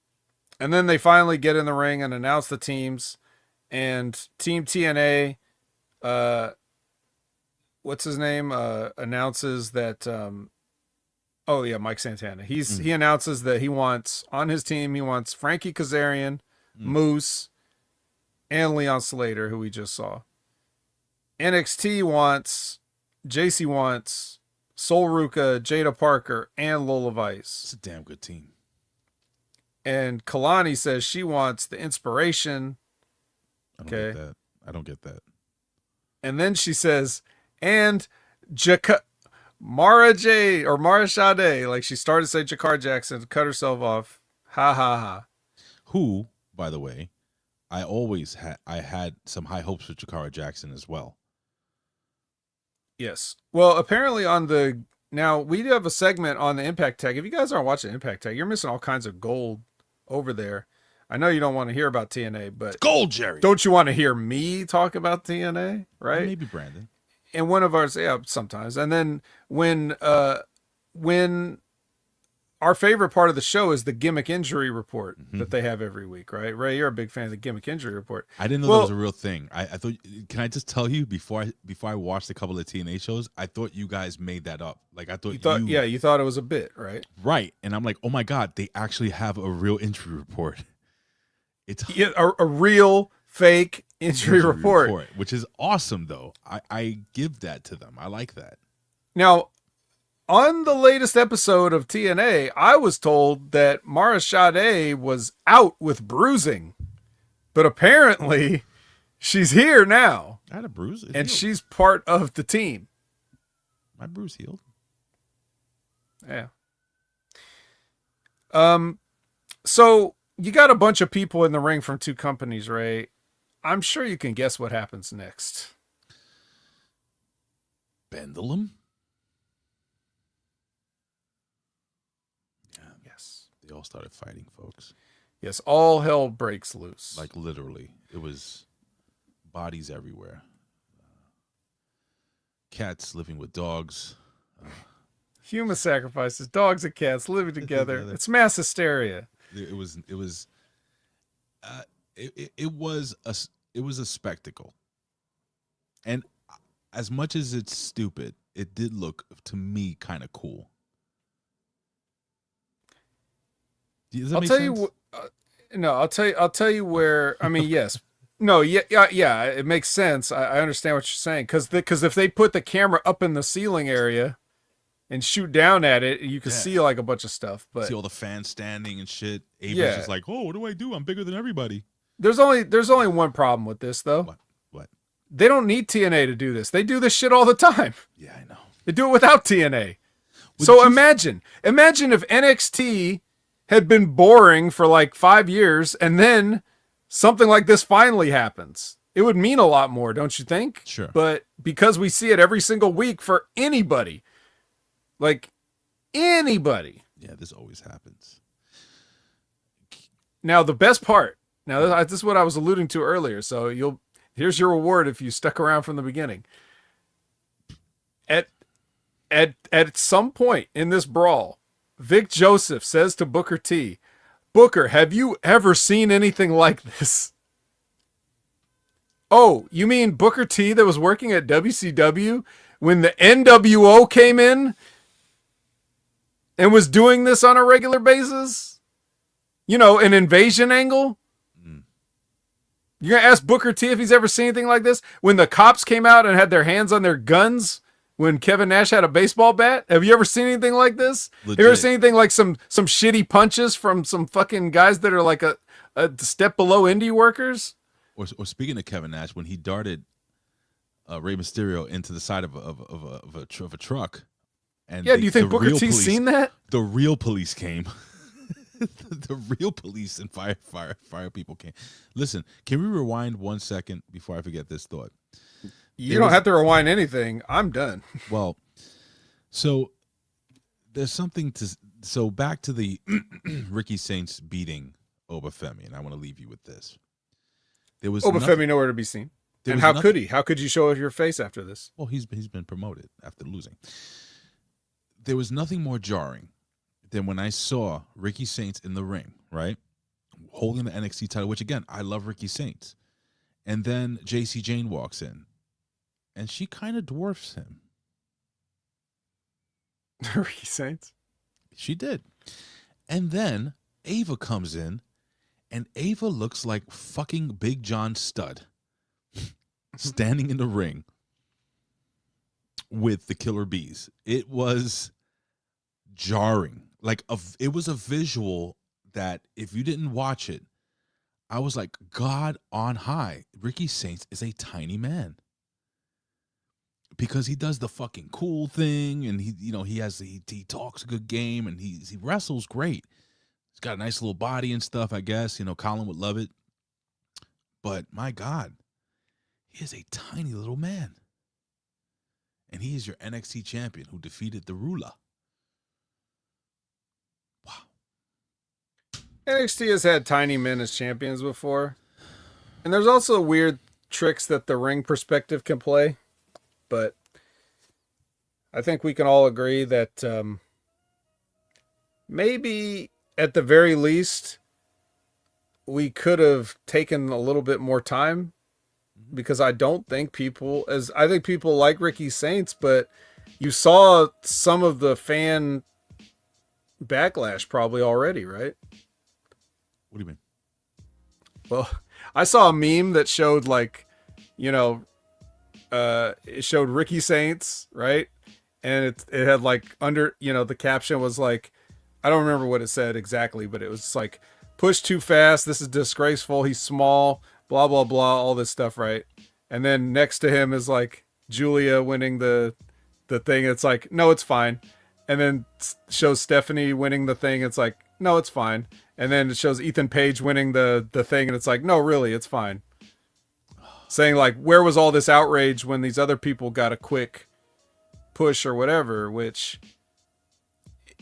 then they finally get in the ring and announce the teams. And Team TNA, what's his name? Announces that, Mike Santana. He announces that he wants, on his team, he wants Frankie Kazarian, Moose, and Leon Slater, who we just saw. NXT wants JC wants Sol Ruka, Jada Parker, and Lola Vice. It's a damn good team. And Kalani says she wants the Inspiration. I don't get that. And then she says, and Mara Sade, like she started to say Jakar Jackson, cut herself off. Ha ha ha. Who, by the way, I had some high hopes for Jakara Jackson as well. Yes. Well, apparently now we do have a segment on the Impact Tag. If you guys aren't watching Impact Tag, you're missing all kinds of gold over there. I know you don't want to hear about TNA, but it's gold, Jerry. Don't you want to hear me talk about TNA, right? Maybe Brandon. And one of ours, yeah, sometimes. And then when our favorite part of the show is the gimmick injury report that they have every week, right? Ray, you're a big fan of the gimmick injury report. I didn't know that was a real thing. I thought. Can I just tell you before I watched a couple of TNA shows, I thought you guys made that up. Like I thought you thought it was a bit, right? Right, and I'm like, oh my god, they actually have a real injury report. It's a real fake injury report, which is awesome though. I give that to them. I like that. Now, on the latest episode of TNA, I was told that Mara Sade was out with bruising, but apparently she's here now. I had a bruise, and she's part of the team. My bruise healed. Yeah. So you got a bunch of people in the ring from two companies, Ray. I'm sure you can guess what happens next. Pendulum? They all started fighting, folks. Yes, all hell breaks loose. Like literally. It was bodies everywhere. Cats living with dogs. Human sacrifices, dogs and cats living together. It's mass hysteria. It was a spectacle. And as much as it's stupid, it did look to me kind of cool. I'll tell you where. I mean, yes, no, yeah. It makes sense. I understand what you're saying because if they put the camera up in the ceiling area and shoot down at it, you can see like a bunch of stuff. But see all the fans standing and shit. Ava's just like, oh, what do I do? I'm bigger than everybody. There's only one problem with this though. What? They don't need TNA to do this. They do this shit all the time. Yeah, I know. They do it without TNA. So imagine if NXT had been boring for like 5 years and then something like this finally happens. It would mean a lot more, don't you think? Sure. But because we see it every single week for anybody, like anybody. Yeah, this always happens. Now, the best part, this is what I was alluding to earlier. So here's your reward if you stuck around from the beginning. At some point in this brawl, Vic Joseph says to Booker T, Booker, have you ever seen anything like this? Oh, you mean Booker T that was working at WCW when the NWO came in and was doing this on a regular basis? You know, an invasion angle? You're going to ask Booker T if he's ever seen anything like this? When the cops came out and had their hands on their guns? When Kevin Nash had a baseball bat? Have you ever seen anything like this? Legit. Have you ever seen anything like some shitty punches from some fucking guys that are like a step below indie workers? Or speaking of Kevin Nash, when he darted Rey Mysterio into the side of a truck, and do you think Booker T's seen that? The real police came. The real police and fire people came. Listen, can we rewind 1 second before I forget this thought? You don't have to rewind anything. I'm done. Well, so there's something to. So back to the Ricky Saints beating Obafemi, and I want to leave you with this. There was Obafemi nowhere to be seen. And how could he? How could you show your face after this? Well, he's been promoted after losing. There was nothing more jarring than when I saw Ricky Saints in the ring, right, holding the NXT title. Which again, I love Ricky Saints, and then JC Jane walks in. And she kind of dwarfs him. Ricky Saints? She did. And then Ava comes in, and Ava looks like fucking Big John Studd standing in the ring with the Killer Bees. It was jarring. Like it was a visual that if you didn't watch it, I was like, God on high. Ricky Saints is a tiny man. Because he does the fucking cool thing, and he talks a good game, and he wrestles great. He's got a nice little body and stuff, I guess. Colin would love it. But my God, he is a tiny little man. And he is your NXT champion who defeated the Ruler. Wow. NXT has had tiny men as champions before. And there's also weird tricks that the ring perspective can play. But I think we can all agree that maybe at the very least, we could have taken a little bit more time, because I think people like Ricky Saints, but you saw some of the fan backlash probably already, right? What do you mean? Well, I saw a meme that showed it showed Ricky Saints, right? And it had under, the caption was like, I don't remember what it said exactly, but it was like, push too fast. This is disgraceful. He's small, blah, blah, blah, all this stuff. Right. And then next to him is like Julia winning the thing. It's like, no, it's fine. And then shows Stephanie winning the thing. It's like, no, it's fine. And then it shows Ethan Page winning the thing. And it's like, no, really, it's fine. Saying like, where was all this outrage when these other people got a quick push or whatever, which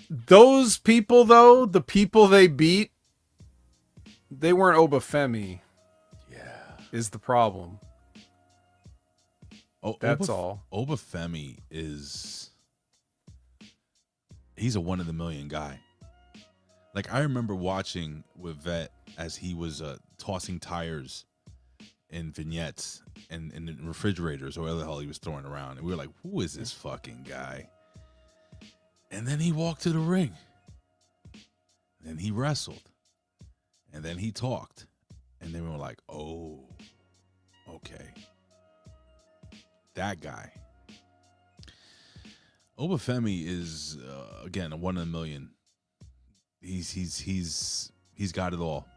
those people, though, the people they beat, they weren't Obafemi. Yeah. Is the problem. That's all. Obafemi he's a 1 in a million guy. Like, I remember watching with Vet as he was tossing tires in vignettes and in refrigerators or whatever the hell he was throwing around. And we were like, who is this fucking guy? And then he walked to the ring. Then he wrestled. And then he talked. And then we were like, oh, okay. That guy. Obafemi is, again, a 1 in a million. He's got it all.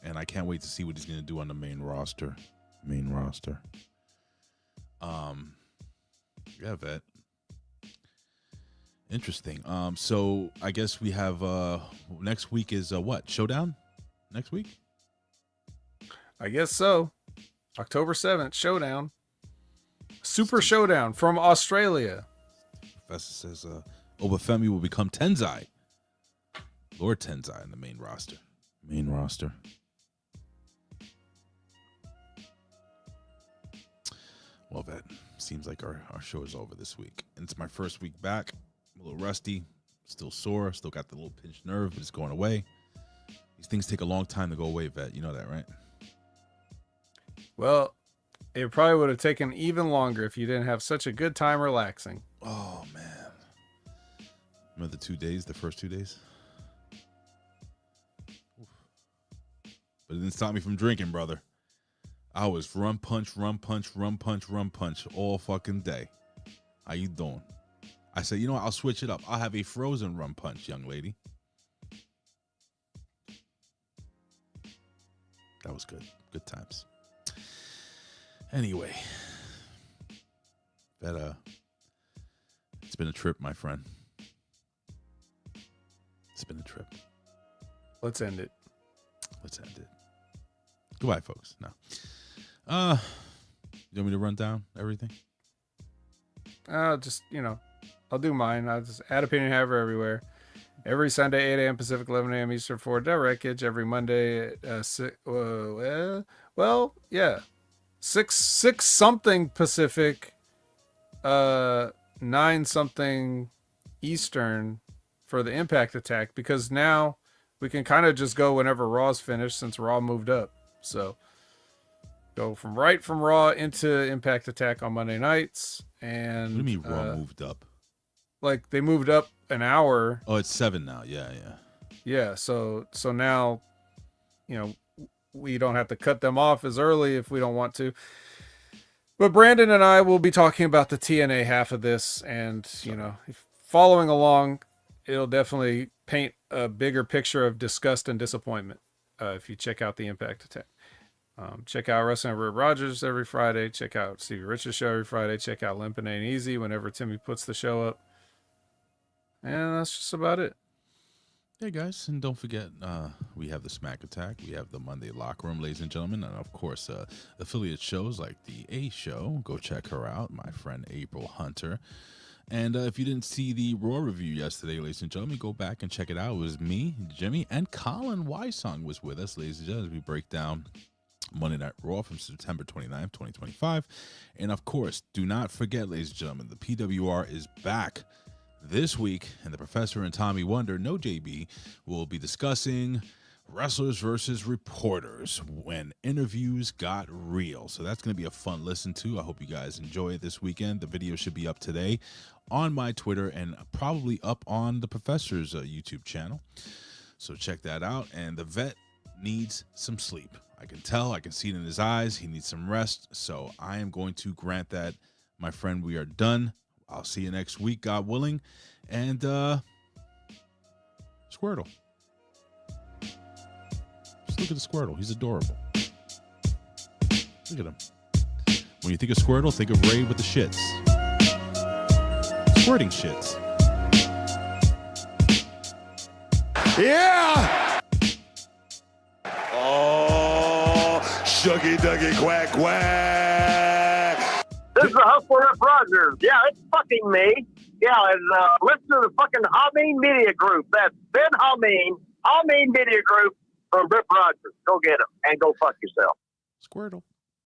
And I can't wait to see what he's going to do on the main roster. Yeah, Vet. Interesting. So I guess we have next week is what? Showdown? Next week? I guess so. October 7th, Showdown. Super Showdown from Australia. Professor says Obafemi will become Tenzai. Lord Tenzai in the main roster. Well, that seems like our show is over this week. And it's my first week back. I'm a little rusty, still sore, still got the little pinched nerve, but it's going away. These things take a long time to go away, Vet. You know that, right? Well, it probably would have taken even longer if you didn't have such a good time relaxing. Oh, man. Remember the first 2 days? Oof. But it didn't stop me from drinking, brother. I was rum punch all fucking day. How you doing? I said, you know what? I'll switch it up. I'll have a frozen rum punch, young lady. That was good. Good times. Anyway. It's been a trip, my friend. It's been a trip. Let's end it. Goodbye, folks. No. You want me to run down everything? Just, I'll do mine. I'll just add Opinion Haver everywhere. Every Sunday, 8 a.m. Pacific, 11 a.m. Eastern for Directage. Every Monday, 6 something Pacific, 9 something Eastern for the Impact Attack, because now we can kind of just go whenever Raw's finished since Raw moved up. So go from Raw into Impact Attack on Monday nights. And what do you mean Raw moved up? Like they moved up an hour. Oh, it's 7 now. Yeah. So now, we don't have to cut them off as early if we don't want to. But Brandon and I will be talking about the TNA half of this, and following along, it'll definitely paint a bigger picture of disgust and disappointment if you check out the Impact Attack. Check out Wrestling with Rip Rogers every Friday. Check out Stevie Richards' show every Friday. Check out Limpin' Ain't Easy whenever Timmy puts the show up. And that's just about it. Hey guys, and don't forget, we have the Smack Attack, we have the Monday Locker Room, ladies and gentlemen, and of course, affiliate shows like the A Show. Go check her out, my friend April Hunter. And if you didn't see the Raw review yesterday, ladies and gentlemen, go back and check it out. It was me, Jimmy, and Colin Wysong was with us, ladies and gentlemen, as we break down Monday Night Raw from September 29th, 2025. And of course, do not forget, ladies and gentlemen, the PWR is back this week, and the Professor and Tommy Wonder, no JB, will be discussing wrestlers versus reporters when interviews got real. So that's going to be a fun listen to. I hope you guys enjoy it this weekend. The video should be up today on my Twitter and probably up on the Professor's YouTube channel. So check that out. And the vet needs some sleep. I can tell. I can see it in his eyes. He needs some rest. So I am going to grant that, my friend. We are done. I'll see you next week, God willing. And Squirtle. Just look at the Squirtle. He's adorable. Look at him. When you think of Squirtle, think of Ray with the shits. Squirting shits. Yeah! Oh, Shuggy Duggy Quack Quack! This is the Hustler Rip Rogers. Yeah, it's fucking me. Yeah, and listen to the fucking Hameen Media Group. That's Ben Hameen Media Group from Rip Rogers. Go get him and go fuck yourself. Squirtle.